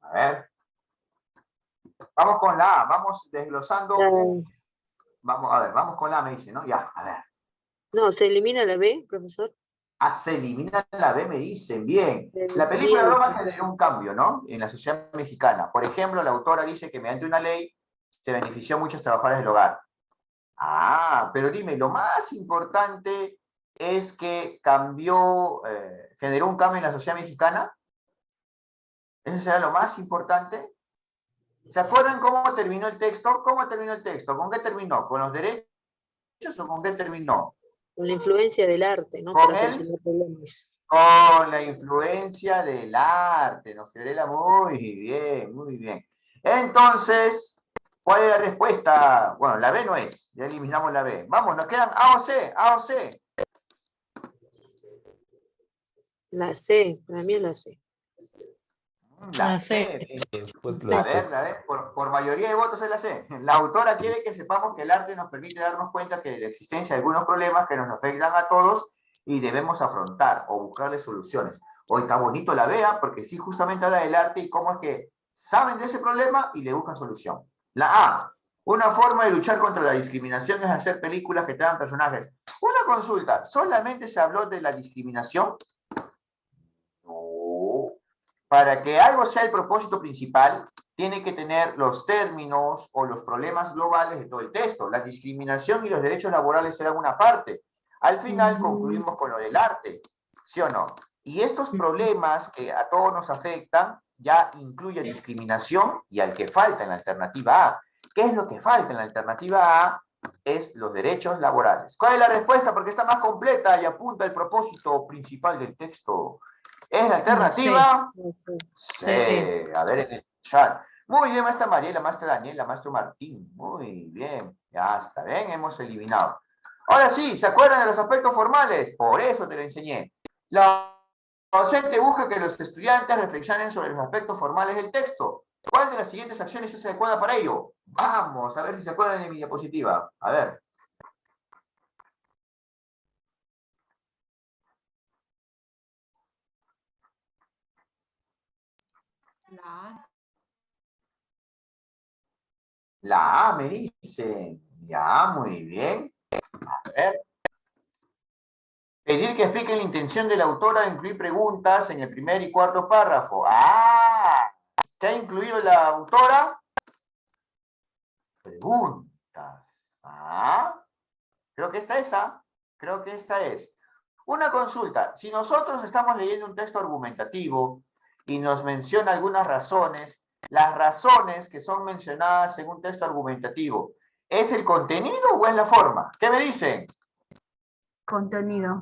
A ver. Vamos con la A, vamos desglosando. Vamos con la A, me dice, ¿no? Ya, a ver. No, ¿se elimina la B, profesor? Se elimina la B, me dicen, bien. La película Roma generó un cambio, ¿no? En la sociedad mexicana. Por ejemplo, la autora dice que mediante una ley se benefició a muchos trabajadores del hogar. Pero dime, lo más importante es que generó un cambio en la sociedad mexicana. ¿Eso será lo más importante? ¿Se acuerdan cómo terminó el texto? ¿Cómo terminó el texto? ¿Con qué terminó? ¿Con los derechos o con qué terminó? Con la influencia del arte, ¿no? ¿Con Para solucionar problemas. Con la influencia del arte, ¿no, Fiorella? Muy bien, muy bien. Entonces, ¿cuál es la respuesta? Bueno, la B no es, ya eliminamos la B. Vamos, nos quedan A o C, A o C. La C, para mí es la C. La C. Pues la C. A ver, por mayoría de votos es la C. La autora quiere que sepamos que el arte nos permite darnos cuenta que la existencia de algunos problemas que nos afectan a todos y debemos afrontar o buscarle soluciones. Hoy está bonito la vea porque sí justamente habla del arte y cómo es que saben de ese problema y le buscan solución. La A. Una forma de luchar contra la discriminación es hacer películas que tengan personajes. Una consulta, ¿solamente se habló de la discriminación? No. Para que algo sea el propósito principal, tiene que tener los términos o los problemas globales de todo el texto. La discriminación y los derechos laborales serán una parte. Al final concluimos con lo del arte, ¿sí o no? Y estos problemas que a todos nos afectan ya incluyen discriminación y al que falta en la alternativa A. ¿Qué es lo que falta en la alternativa A? Es los derechos laborales. ¿Cuál es la respuesta? Porque está más completa y apunta el propósito principal del texto. ¿Es la alternativa? Sí. A ver en el chat. Muy bien, maestra Mariela, maestra Daniela, maestro Martín. Muy bien. Ya está, ¿ven? Hemos eliminado. Ahora sí, ¿se acuerdan de los aspectos formales? Por eso te lo enseñé. La docente busca que los estudiantes reflexionen sobre los aspectos formales del texto. ¿Cuál de las siguientes acciones es adecuada para ello? Vamos, a ver si se acuerdan de mi diapositiva. A ver. La A me dicen. Ya, muy bien. A ver. Pedir que expliquen la intención de la autora de incluir preguntas en el primer y cuarto párrafo. ¡Ah! ¿Qué ha incluido la autora? Preguntas. ¿Ah? Creo que esta es, ¿ah? Creo que esta es. Una consulta. Si nosotros estamos leyendo un texto argumentativo y nos menciona algunas razones, las razones que son mencionadas en un texto argumentativo, ¿es el contenido o es la forma? ¿Qué me dicen? Contenido.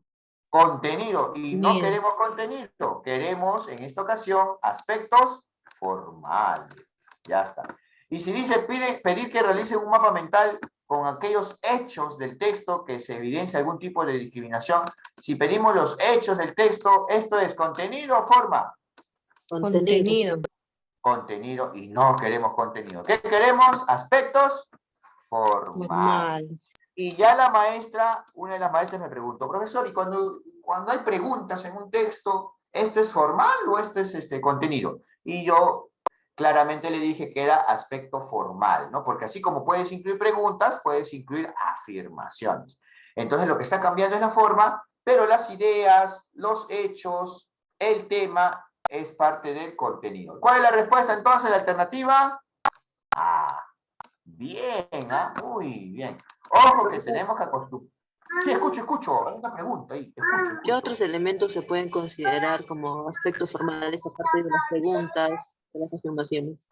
Contenido. Y no Contenido. queremos contenido. Queremos, en esta ocasión, aspectos formales. Ya está. Y si dice pedir que realicen un mapa mental con aquellos hechos del texto que se evidencia algún tipo de discriminación, si pedimos los hechos del texto, ¿esto es contenido o forma? Contenido. Contenido, y no queremos contenido. ¿Qué queremos? Aspectos formales. Formal. Y ya la maestra, una de las maestras me preguntó, profesor, ¿y cuando hay preguntas en un texto, esto es formal o esto es contenido? Y yo claramente le dije que era aspecto formal, ¿no? Porque así como puedes incluir preguntas, puedes incluir afirmaciones. Entonces lo que está cambiando es la forma, pero las ideas, los hechos, el tema es parte del contenido. ¿Cuál es la respuesta entonces? La alternativa. Ah, bien, ¿ah? Muy bien. Ojo que Profesor. tenemos que acostumbrar. Sí, escucho. Hay una pregunta ahí. Escucho. ¿Qué otros elementos se pueden considerar como aspectos formales aparte de las preguntas, de las afirmaciones?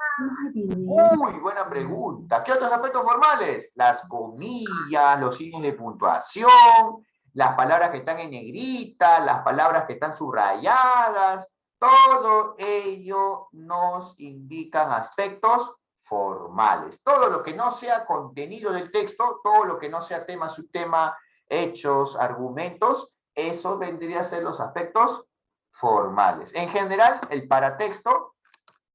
Muy buena pregunta. ¿Qué otros aspectos formales? Las comillas, los signos de puntuación, las palabras que están en negrita, las palabras que están subrayadas. Todo ello nos indican aspectos formales. Todo lo que no sea contenido del texto, todo lo que no sea tema, subtema, hechos, argumentos, eso vendría a ser los aspectos formales. En general, el paratexto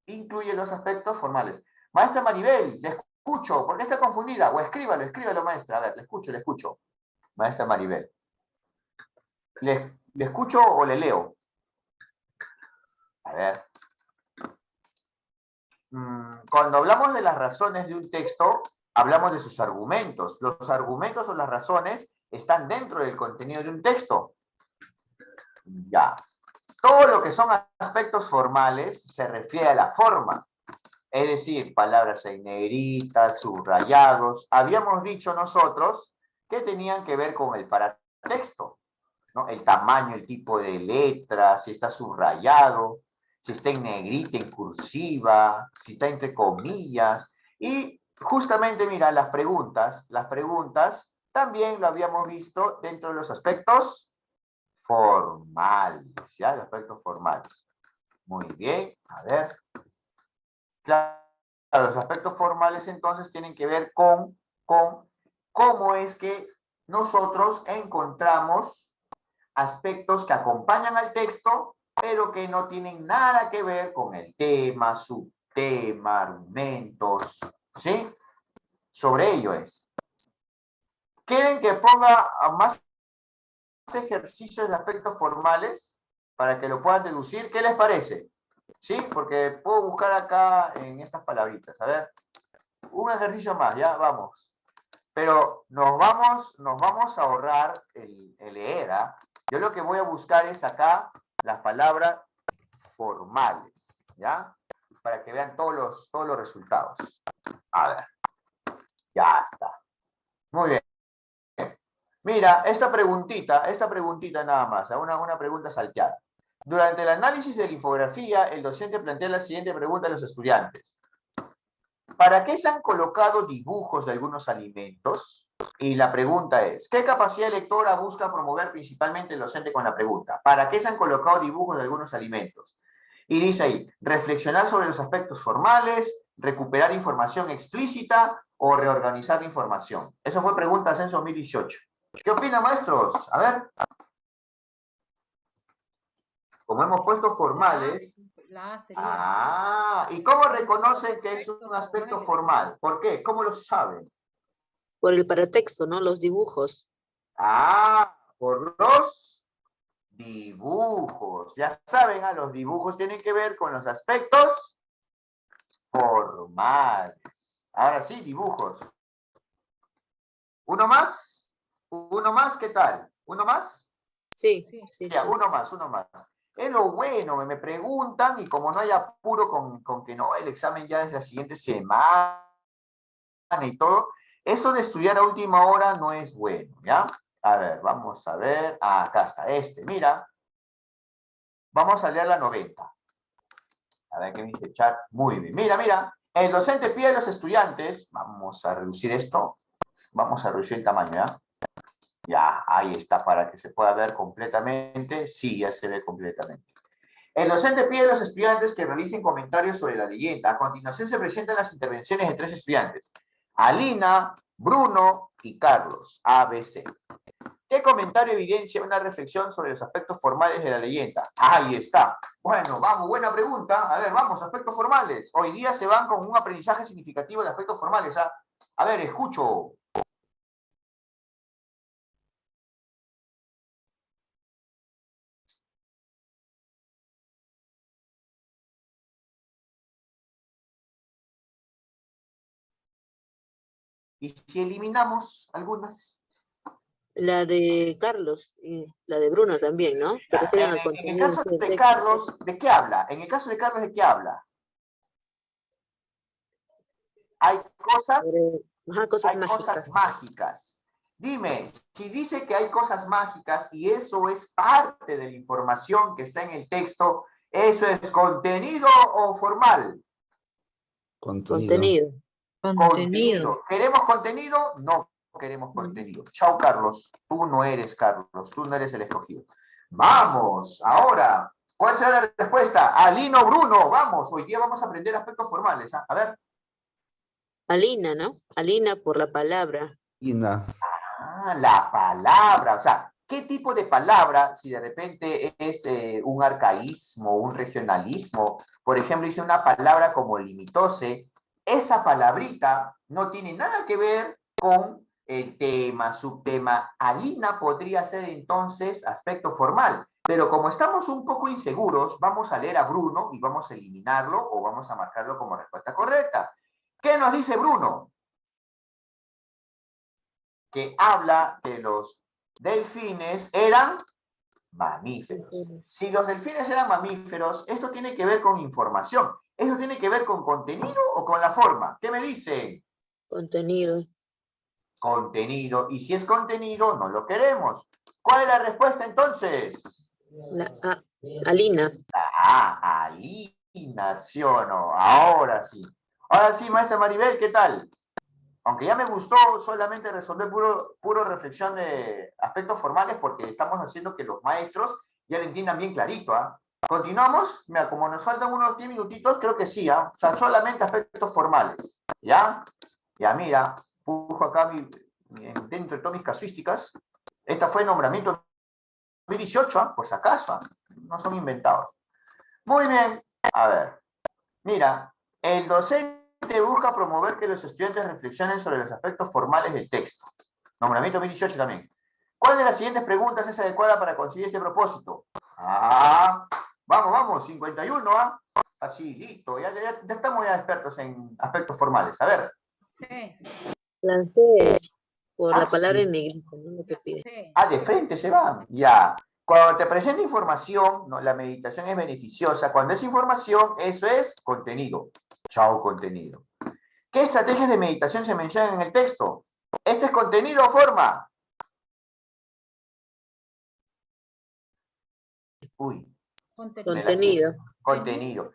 incluye los aspectos formales. Maestra Maribel, le escucho. ¿Por qué está confundida? O escríbalo, maestra. A ver, le escucho. Maestra Maribel. ¿Le escucho o le leo? A ver. Cuando hablamos de las razones de un texto, hablamos de sus argumentos. Los argumentos o las razones están dentro del contenido de un texto. Ya. Todo lo que son aspectos formales se refiere a la forma. Es decir, palabras en negritas, subrayados. Habíamos dicho nosotros que tenían que ver con el paratexto, ¿no? El tamaño, el tipo de letra, si está subrayado, si está en negrita, en cursiva, si está entre comillas. Y justamente, mira, las preguntas también lo habíamos visto dentro de los aspectos formales, ¿ya? Los aspectos formales. Muy bien, a ver. Claro, los aspectos formales entonces tienen que ver con cómo es que nosotros encontramos aspectos que acompañan al texto, pero que no tienen nada que ver con el tema, subtema, argumentos, ¿sí? Sobre ello es. ¿Quieren que ponga más ejercicios de aspectos formales para que lo puedan deducir? ¿Qué les parece? ¿Sí? Porque puedo buscar acá en estas palabritas. A ver. Un ejercicio más, ya, vamos. Pero nos vamos a ahorrar el leer, ¿ah? Yo lo que voy a buscar es acá las palabras formales, ¿ya? Para que vean todos los resultados. A ver. Ya está. Muy bien. Mira, esta preguntita nada más, una pregunta salteada. Durante el análisis de la infografía, el docente plantea la siguiente pregunta a los estudiantes. ¿Para qué se han colocado dibujos de algunos alimentos? Y la pregunta es, ¿qué capacidad lectora busca promover principalmente el docente con la pregunta? ¿Para qué se han colocado dibujos de algunos alimentos? Y dice ahí, reflexionar sobre los aspectos formales, recuperar información explícita o reorganizar la información. Eso fue pregunta Censo 2018. ¿Qué opinan, maestros? A ver. Como hemos puesto formales. La A sería. ¿Y cómo reconocen que es un aspecto formal? ¿Por qué? ¿Cómo lo saben? Por el paratexto, ¿no? Los dibujos. Por los dibujos. Ya saben, los dibujos tienen que ver con los aspectos formales. Ahora sí, dibujos. ¿Uno más? ¿Uno más? ¿Qué tal? ¿Uno más? Sí. Ya, uno más. Es lo bueno, me preguntan, y como no hay apuro con que no, el examen ya es la siguiente semana y todo, eso de estudiar a última hora no es bueno, ¿ya? A ver, vamos a ver. Acá está, mira. Vamos a leer la 90. A ver qué me dice el chat. Muy bien. Mira. El docente pide a los estudiantes, vamos a reducir esto, vamos a reducir el tamaño, ¿ya? Ya, ahí está, para que se pueda ver completamente. Sí, ya se ve completamente. El docente pide a los estudiantes que realicen comentarios sobre la leyenda. A continuación se presentan las intervenciones de 3 estudiantes. Alina, Bruno y Carlos, ABC. ¿Qué comentario evidencia una reflexión sobre los aspectos formales de la leyenda? Ahí está. Bueno, vamos, buena pregunta. A ver, vamos, aspectos formales. Hoy día se van con un aprendizaje significativo de aspectos formales. A ver, escucho. ¿Y si eliminamos algunas? La de Carlos y la de Bruno también, ¿no? Se refieren al En el contenido caso del de texto. Carlos, ¿de qué habla? En el caso de Carlos, ¿de qué habla? Hay cosas, Cosas mágicas. Dime, si dice que hay cosas mágicas y eso es parte de la información que está en el texto, ¿eso es contenido o formal? Contenido. Contenido. ¿Queremos contenido? No queremos contenido. Chao, Carlos. Tú no eres Carlos. Tú no eres el escogido. Vamos, ahora. ¿Cuál será la respuesta? Alino Bruno. Vamos, hoy día vamos a aprender aspectos formales. A ver. Alina, ¿no? Alina por la palabra. Ina. La palabra. O sea, ¿qué tipo de palabra, si de repente es un arcaísmo, un regionalismo? Por ejemplo, dice una palabra como limitose. Esa palabrita no tiene nada que ver con el tema, subtema. Alina podría ser entonces aspecto formal. Pero como estamos un poco inseguros, vamos a leer a Bruno y vamos a eliminarlo o vamos a marcarlo como respuesta correcta. ¿Qué nos dice Bruno? Que habla que los delfines eran mamíferos. Si los delfines eran mamíferos, esto tiene que ver con información. ¿Esto tiene que ver con contenido o con la forma? ¿Qué me dice? Contenido. Contenido. Y si es contenido, no lo queremos. ¿Cuál es la respuesta entonces? Alina. Alina, ¿sí o no? Ahora sí. Ahora sí, maestra Maribel, ¿qué tal? Aunque ya me gustó solamente resolver puro reflexión de aspectos formales porque estamos haciendo que los maestros ya lo entiendan bien clarito. ¿Continuamos? Mira, como nos faltan unos 10 minutitos, creo que sí. O sea, solamente aspectos formales. ¿Ya? Ya, mira, pujo acá dentro de todas mis casuísticas. Esta fue nombramiento 2018, por si acaso. No son inventados. Muy bien. A ver. Mira, el docente busca promover que los estudiantes reflexionen sobre los aspectos formales del texto. Nombramiento 2018 también. ¿Cuál de las siguientes preguntas es adecuada para conseguir este propósito? Vamos, 51, Así, listo. Ya estamos ya expertos en aspectos formales. A ver. C. La C es por la palabra sí. en negrito, ¿no? Lo que La pide. C. Ah, de frente se van. Ya. Cuando te presenta información, no, la meditación es beneficiosa. Cuando es información, eso es contenido. Chao, contenido. ¿Qué estrategias de meditación se mencionan en el texto? ¿Este es contenido o forma? Uy, Contenido. contenido.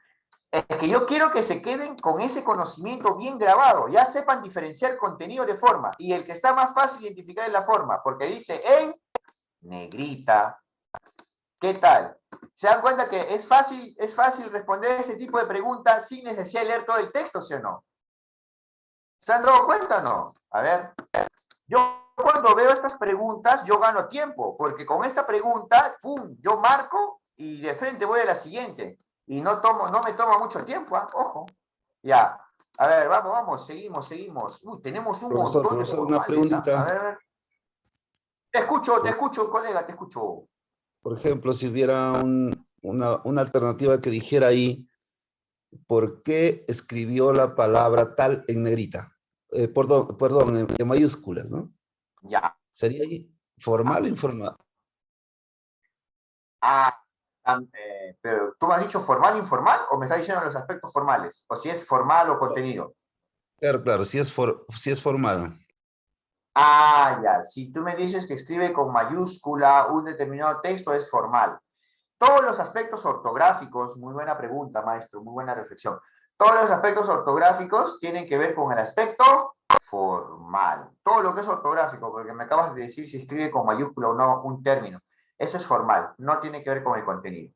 Es que yo quiero que se queden con ese conocimiento bien grabado. Ya sepan diferenciar contenido de forma. Y el que está más fácil identificar es la forma, porque dice en negrita. ¿Qué tal? ¿Se dan cuenta que es fácil responder este tipo de preguntas sin necesidad de leer todo el texto, sí o no? ¿Se han dado cuenta o no? A ver, yo cuando veo estas preguntas, yo gano tiempo, porque con esta pregunta, ¡pum!, yo marco y de frente voy a la siguiente. Y no me toma mucho tiempo, ¿eh? Ojo. Ya. A ver, vamos, seguimos. Uy, tenemos un montón de Profesor, una formales, ¿ah? preguntita. A ver. Te escucho, colega, te escucho. Por ejemplo, si hubiera una alternativa que dijera ahí, ¿por qué escribió la palabra tal en negrita? Perdón, en mayúsculas, ¿no? Ya. ¿Sería ahí formal o informal? Pero ¿tú me has dicho formal o informal o me estás diciendo los aspectos formales? O si es formal o contenido. Claro, si es formal. Ya. Si tú me dices que escribe con mayúscula un determinado texto, es formal. Todos los aspectos ortográficos, muy buena pregunta, maestro, muy buena reflexión. Todos los aspectos ortográficos tienen que ver con el aspecto formal. Todo lo que es ortográfico, porque me acabas de decir si escribe con mayúscula o no un término. Eso es formal, no tiene que ver con el contenido.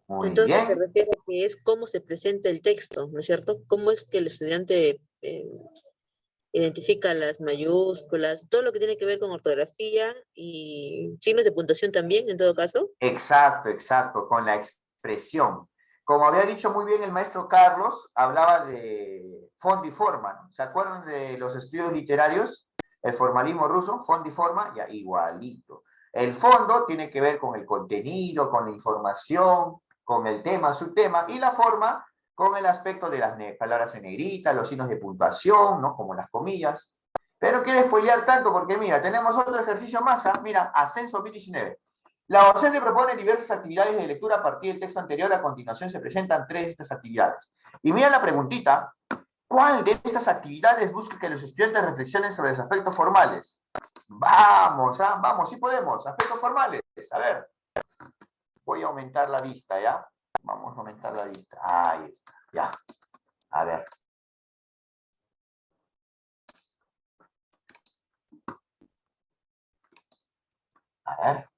Muy Entonces se bien. refiere a que es cómo se presenta el texto, ¿no es cierto? Cómo es que el estudiante identifica las mayúsculas, todo lo que tiene que ver con ortografía y signos de puntuación también, en todo caso. Exacto, con la expresión. Como había dicho muy bien el maestro Carlos, hablaba de fondo y forma, ¿no? ¿Se acuerdan de los estudios literarios? El formalismo ruso, fondo y forma, ya igualito. El fondo tiene que ver con el contenido, con la información, con el tema, subtema, y la forma con el aspecto de las palabras en negrita, los signos de puntuación, ¿no? Como las comillas. Pero no quiero spoilear tanto porque mira, tenemos otro ejercicio más, ¿ah? Mira, Ascenso 2019. La docente propone diversas actividades de lectura a partir del texto anterior. A continuación se presentan 3 de estas actividades. Y mira la preguntita, ¿cuál de estas actividades busca que los estudiantes reflexionen sobre los aspectos formales? Vamos, vamos, sí podemos, aspectos formales. A ver, voy a aumentar la vista, ¿ya? Vamos a aumentar la vista. Ahí está, ya. A ver. A ver.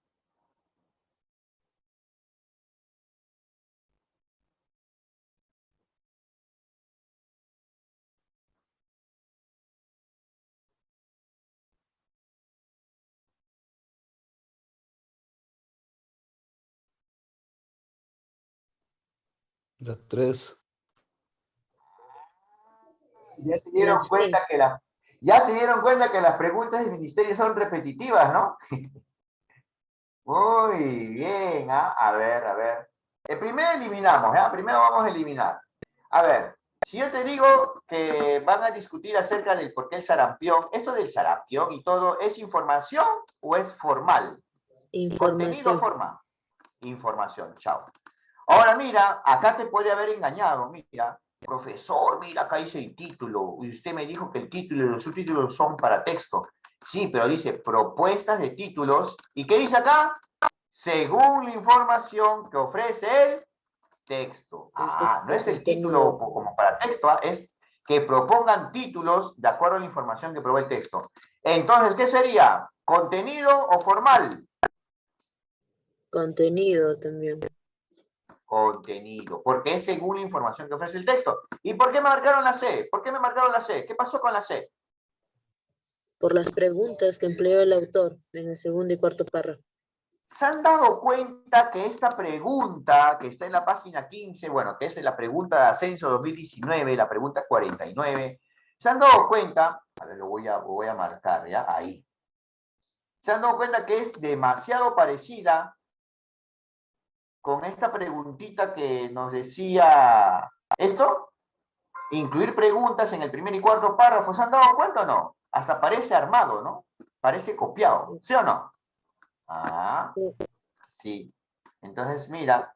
Las 3. Ya se dieron cuenta que las preguntas del ministerio son repetitivas, ¿no? Muy bien, a ver. Primero eliminamos, ¿ya? Primero vamos a eliminar. A ver, si yo te digo que van a discutir acerca del por qué el sarampión, esto del sarampión y todo, ¿es información o es formal? ¿Contenido o forma? Información, chao. Ahora mira, acá te puede haber engañado, mira. Profesor, mira, acá dice el título, y usted me dijo que el título y los subtítulos son para texto. Sí, pero dice propuestas de títulos, ¿y qué dice acá? Según la información que ofrece el texto. No es el título como para texto, es que propongan títulos de acuerdo a la información que provee el texto. Entonces, ¿qué sería? ¿Contenido o formal? Contenido también. Contenido, porque es según la información que ofrece el texto. ¿Y por qué me marcaron la C? ¿Por qué me marcaron la C? ¿Qué pasó con la C? Por las preguntas que empleó el autor en el segundo y cuarto párrafo. ¿Se han dado cuenta que esta pregunta que está en la página 15, bueno, que es la pregunta de Ascenso 2019, la pregunta 49, ¿se han dado cuenta? A ver, lo voy a marcar, ¿ya? Ahí. ¿Se han dado cuenta que es demasiado parecida con esta preguntita que nos decía esto? Incluir preguntas en el primer y cuarto párrafo. ¿Se han dado cuenta o no? Hasta parece armado, ¿no? Parece copiado. ¿Sí o no? Ah, Sí. sí. Entonces, mira,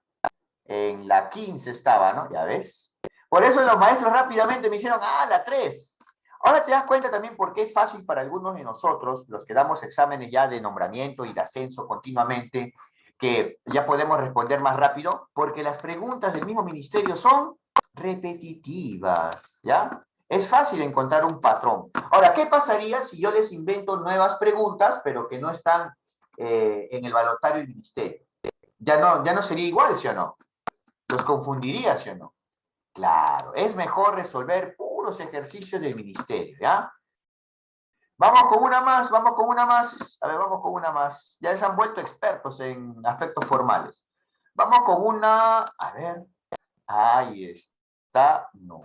en la 15 estaba, ¿no? Ya ves. Por eso los maestros rápidamente me dijeron, ah, la 3. Ahora te das cuenta también por qué es fácil para algunos de nosotros, los que damos exámenes ya de nombramiento y de ascenso continuamente, que ya podemos responder más rápido, porque las preguntas del mismo ministerio son repetitivas, ¿ya? Es fácil encontrar un patrón. Ahora, ¿qué pasaría si yo les invento nuevas preguntas, pero que no están en el balotario del ministerio? Ya no sería igual, ¿sí o no? Los confundiría, ¿sí o no? Claro, es mejor resolver puros ejercicios del ministerio, ¿ya? Vamos con una más, vamos con una más. A ver, vamos con una más. Ya se han vuelto expertos en aspectos formales. Vamos con una, a ver, ahí está, no.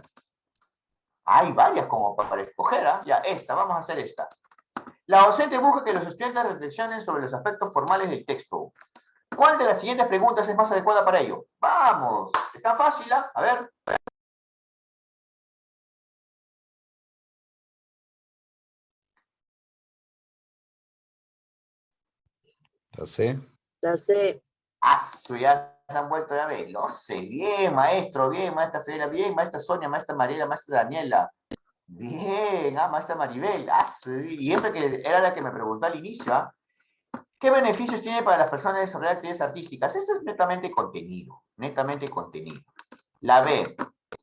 Hay varias como para escoger, ¿ah? Ya, esta, vamos a hacer esta. La docente busca que los estudiantes reflexionen sobre los aspectos formales del texto. ¿Cuál de las siguientes preguntas es más adecuada para ello? Vamos, está fácil, ¿ah? A ver. Ya sé. La sé. Ya se han vuelto ya veloces. Bien, maestra Fidela, bien, maestra Sonia, maestra Mariela, maestra Daniela. Bien, maestra Maribel. Y esa que era la que me preguntó al inicio, ¿ah? ¿Qué beneficios tiene para las personas desarrollar actividades artísticas? Esto es netamente contenido, netamente contenido. La B,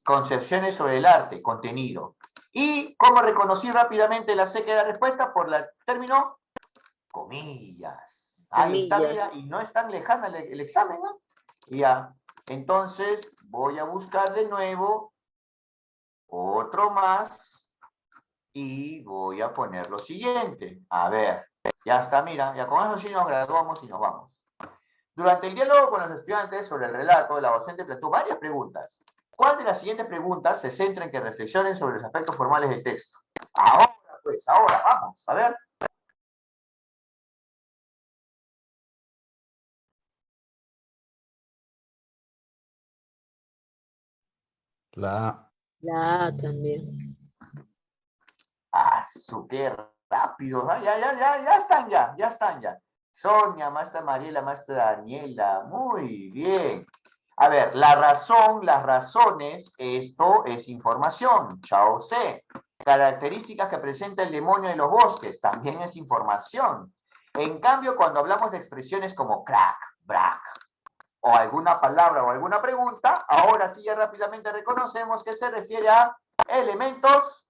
concepciones sobre el arte, contenido. ¿Y cómo reconocí rápidamente la C que era la respuesta? Por el término comillas. Ahí está, mira, y no es tan lejana el examen, ¿no? Ya, entonces voy a buscar de nuevo otro más y voy a poner lo siguiente. A ver, ya está, mira, ya con eso sí nos graduamos y nos vamos. Durante el diálogo con los estudiantes sobre el relato, la docente planteó varias preguntas. ¿Cuál de las siguientes preguntas se centra en que reflexionen sobre los aspectos formales del texto? Ahora, pues, ahora, vamos, a ver. La La A también. Qué rápido. Ya están ya están ya. Sonia, maestra Mariela, maestra Daniela, muy bien. A ver, la razón, las razones, esto es información, Chao C. Características que presenta el demonio de los bosques, también es información. En cambio, cuando hablamos de expresiones como crack, brack, o alguna palabra o alguna pregunta, ahora sí ya rápidamente reconocemos que se refiere a elementos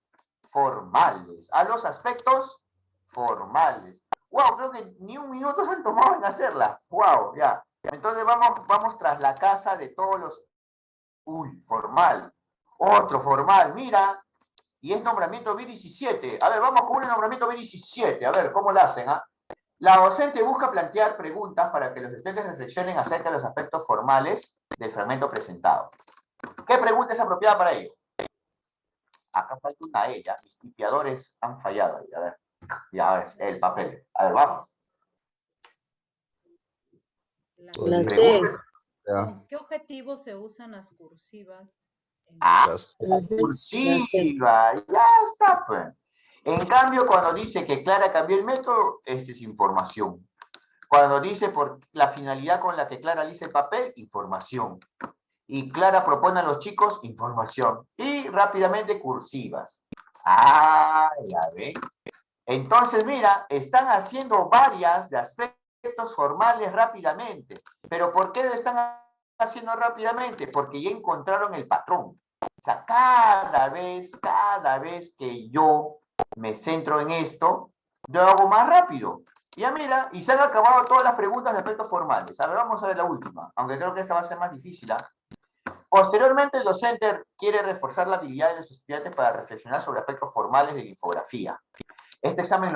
formales, a los aspectos formales. Wow, creo que ni un minuto se han tomado en hacerla. Wow, ya. Entonces vamos tras la casa de todos los... Uy, formal. Otro formal, mira. Y es nombramiento B17. A ver, vamos con un nombramiento B17. A ver, ¿cómo lo hacen? La docente busca plantear preguntas para que los estudiantes reflexionen acerca de los aspectos formales del fragmento presentado. ¿Qué pregunta es apropiada para ello? Acá falta una ella. Mis tipeadores han fallado ahí. A ver, ya ves, el papel. A ver, vamos. La C. ¿Con qué objetivo se usan las cursivas? Cursiva. Ya está, pues. En cambio, cuando dice que Clara cambió el método, esto es información. Cuando dice por la finalidad con la que Clara lisa el papel, información. Y Clara propone a los chicos, información. Y rápidamente cursivas. Ya ven. Entonces, mira, están haciendo varias de aspectos formales rápidamente. ¿Pero por qué lo están haciendo rápidamente? Porque ya encontraron el patrón. O sea, cada vez que yo me centro en esto, lo hago más rápido. Ya mira, y se han acabado todas las preguntas de aspectos formales. A ver, vamos a ver la última, aunque creo que esta va a ser más difícil, ¿ah? Posteriormente, el docente quiere reforzar la habilidad de los estudiantes para reflexionar sobre aspectos formales de la infografía. Este examen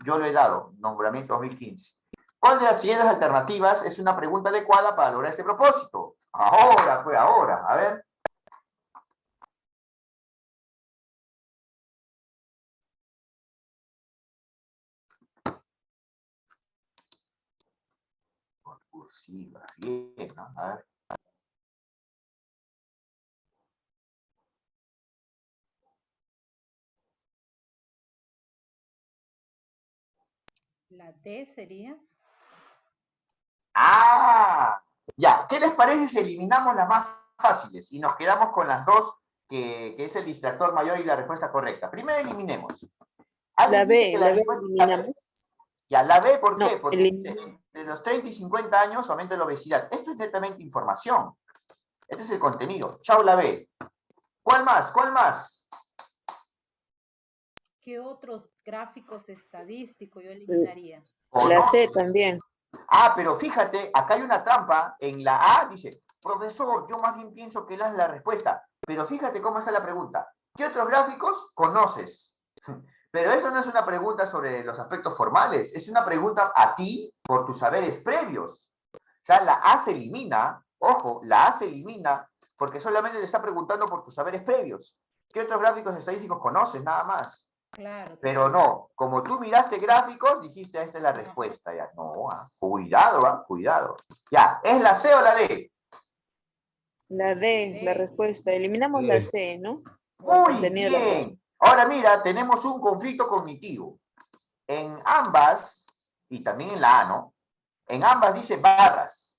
yo lo he dado, nombramiento 2015. ¿Cuál de las siguientes alternativas es una pregunta adecuada para lograr este propósito? Ahora, pues ahora, a ver. Cursiva, bien, ¿no? A ver. La D sería. Ah, ya. ¿Qué les parece si eliminamos las más fáciles y nos quedamos con las dos que es el distractor mayor y la respuesta correcta? Primero eliminemos. La dice B, que la B respuesta es eliminamos. Ya, la B, ¿por No, qué? Porque dice, eliminamos. entre los 30 y 50 años aumenta la obesidad. Esto es netamente información. Este es el contenido. Chao, la B. ¿Cuál más? ¿Cuál más? ¿Qué otros gráficos estadísticos yo eliminaría? La C también. Ah, pero fíjate, acá hay una trampa. En la A dice, profesor, yo más bien pienso que la es la respuesta. Pero fíjate cómo está la pregunta. ¿Qué otros gráficos conoces? Pero eso no es una pregunta sobre los aspectos formales. Es una pregunta a ti por tus saberes previos. O sea, la A se elimina. Ojo, la A se elimina porque solamente te está preguntando por tus saberes previos. ¿Qué otros gráficos estadísticos conoces? Nada más. Claro. Pero no, como tú miraste gráficos, dijiste, esta es la respuesta. Ya, no, cuidado, cuidado. Ya, ¿es la C o la D? La D, la respuesta. Eliminamos la C, ¿no? Muy Contenido de la C. bien. Ahora mira, tenemos un conflicto cognitivo. En ambas, y también en la A, ¿no? En ambas dice barras.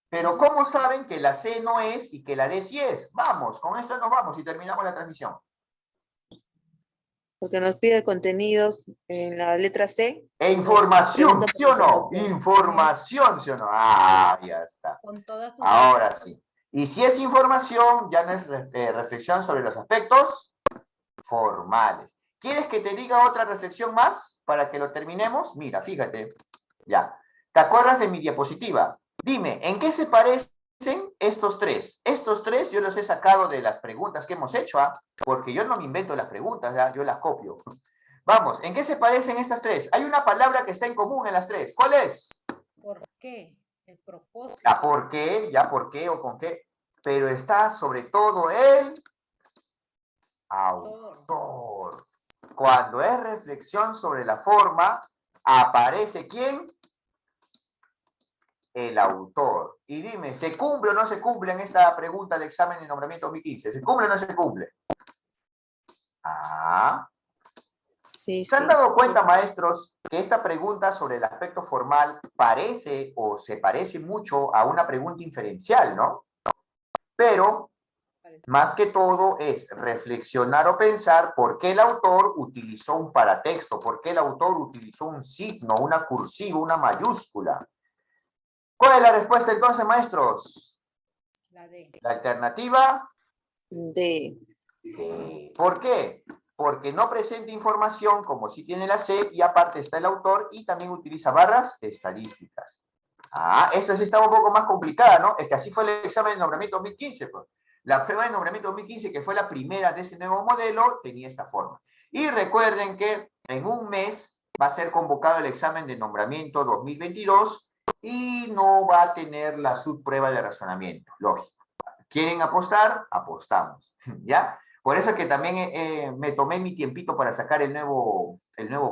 Pero ¿cómo saben que la C no es y que la D sí es? Vamos, con esto nos vamos y terminamos la transmisión. Porque nos pide contenidos en la letra C. E información, Pregunta ¿sí o no? por- Información, ¿sí o no? Ah, ya está. Con todas sus Ahora sí. Y si es información, ya no es reflexión sobre los aspectos formales. ¿Quieres que te diga otra reflexión más para que lo terminemos? Mira, fíjate. Ya. ¿Te acuerdas de mi diapositiva? Dime, ¿en qué se parecen estos tres? Estos tres yo los he sacado de las preguntas que hemos hecho, ¿ah? Porque yo no me invento las preguntas, ¿ya? Yo las copio. Vamos, ¿en qué se parecen estas tres? Hay una palabra que está en común en las tres. ¿Cuál es? ¿Por qué? El propósito. Ya, ¿por qué? Ya, ¿por qué o con qué? Pero está sobre todo el autor. Cuando es reflexión sobre la forma, aparece ¿quién? El autor. Y dime, ¿se cumple o no se cumple en esta pregunta del examen de nombramiento 2015? ¿Se cumple o no se cumple? Ah. Sí, ¿Se han dado cuenta, maestros, que esta pregunta sobre el aspecto formal parece o se parece mucho a una pregunta inferencial, ¿no? Pero, más que todo, es reflexionar o pensar por qué el autor utilizó un paratexto, por qué el autor utilizó un signo, una cursiva, una mayúscula. ¿Cuál es la respuesta entonces, maestros? La D. La alternativa D. D. ¿Por qué? Porque no presenta información como si tiene la C y aparte está el autor y también utiliza barras estadísticas. Ah, esta sí estaba un poco más complicada, ¿no? Es que así fue el examen de nombramiento 2015, pues. La prueba de nombramiento 2015, que fue la primera de ese nuevo modelo, tenía esta forma. Y recuerden que en un mes va a ser convocado el examen de nombramiento 2022 y no va a tener la subprueba de razonamiento, lógico. ¿Quieren apostar? Apostamos, ¿ya? Por eso es que también me tomé mi tiempito para sacar el nuevo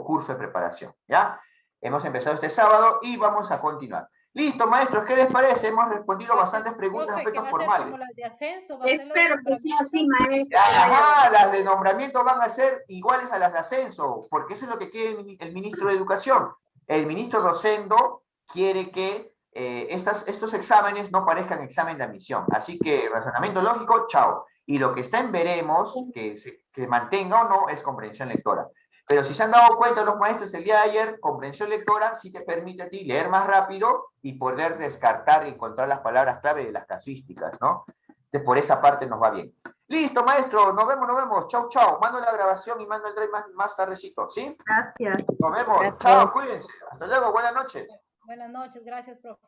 curso de preparación, ¿ya? Hemos empezado este sábado y vamos a continuar. Listo, maestros, ¿qué les parece? Hemos respondido bastantes preguntas de aspectos formales. Como las de ascenso, Espero que sea así, maestro. Ajá, las de nombramiento van a ser iguales a las de ascenso, porque eso es lo que quiere el ministro de Educación. El ministro Rosendo quiere que estos exámenes no parezcan examen de admisión. Así que razonamiento lógico, chao. Y lo que está en veremos, que mantenga o no, es comprensión lectora. Pero si se han dado cuenta los maestros el día de ayer, comprensión lectora sí te permite a ti leer más rápido y poder descartar y encontrar las palabras clave de las casuísticas, ¿no? Entonces, por esa parte nos va bien. Listo, maestro, nos vemos. Chau, chau. Mando la grabación y mando el drive más tardecito, ¿sí? Gracias. Nos vemos. Gracias. Chao, cuídense. Hasta luego, buenas noches. Buenas noches, gracias, profe.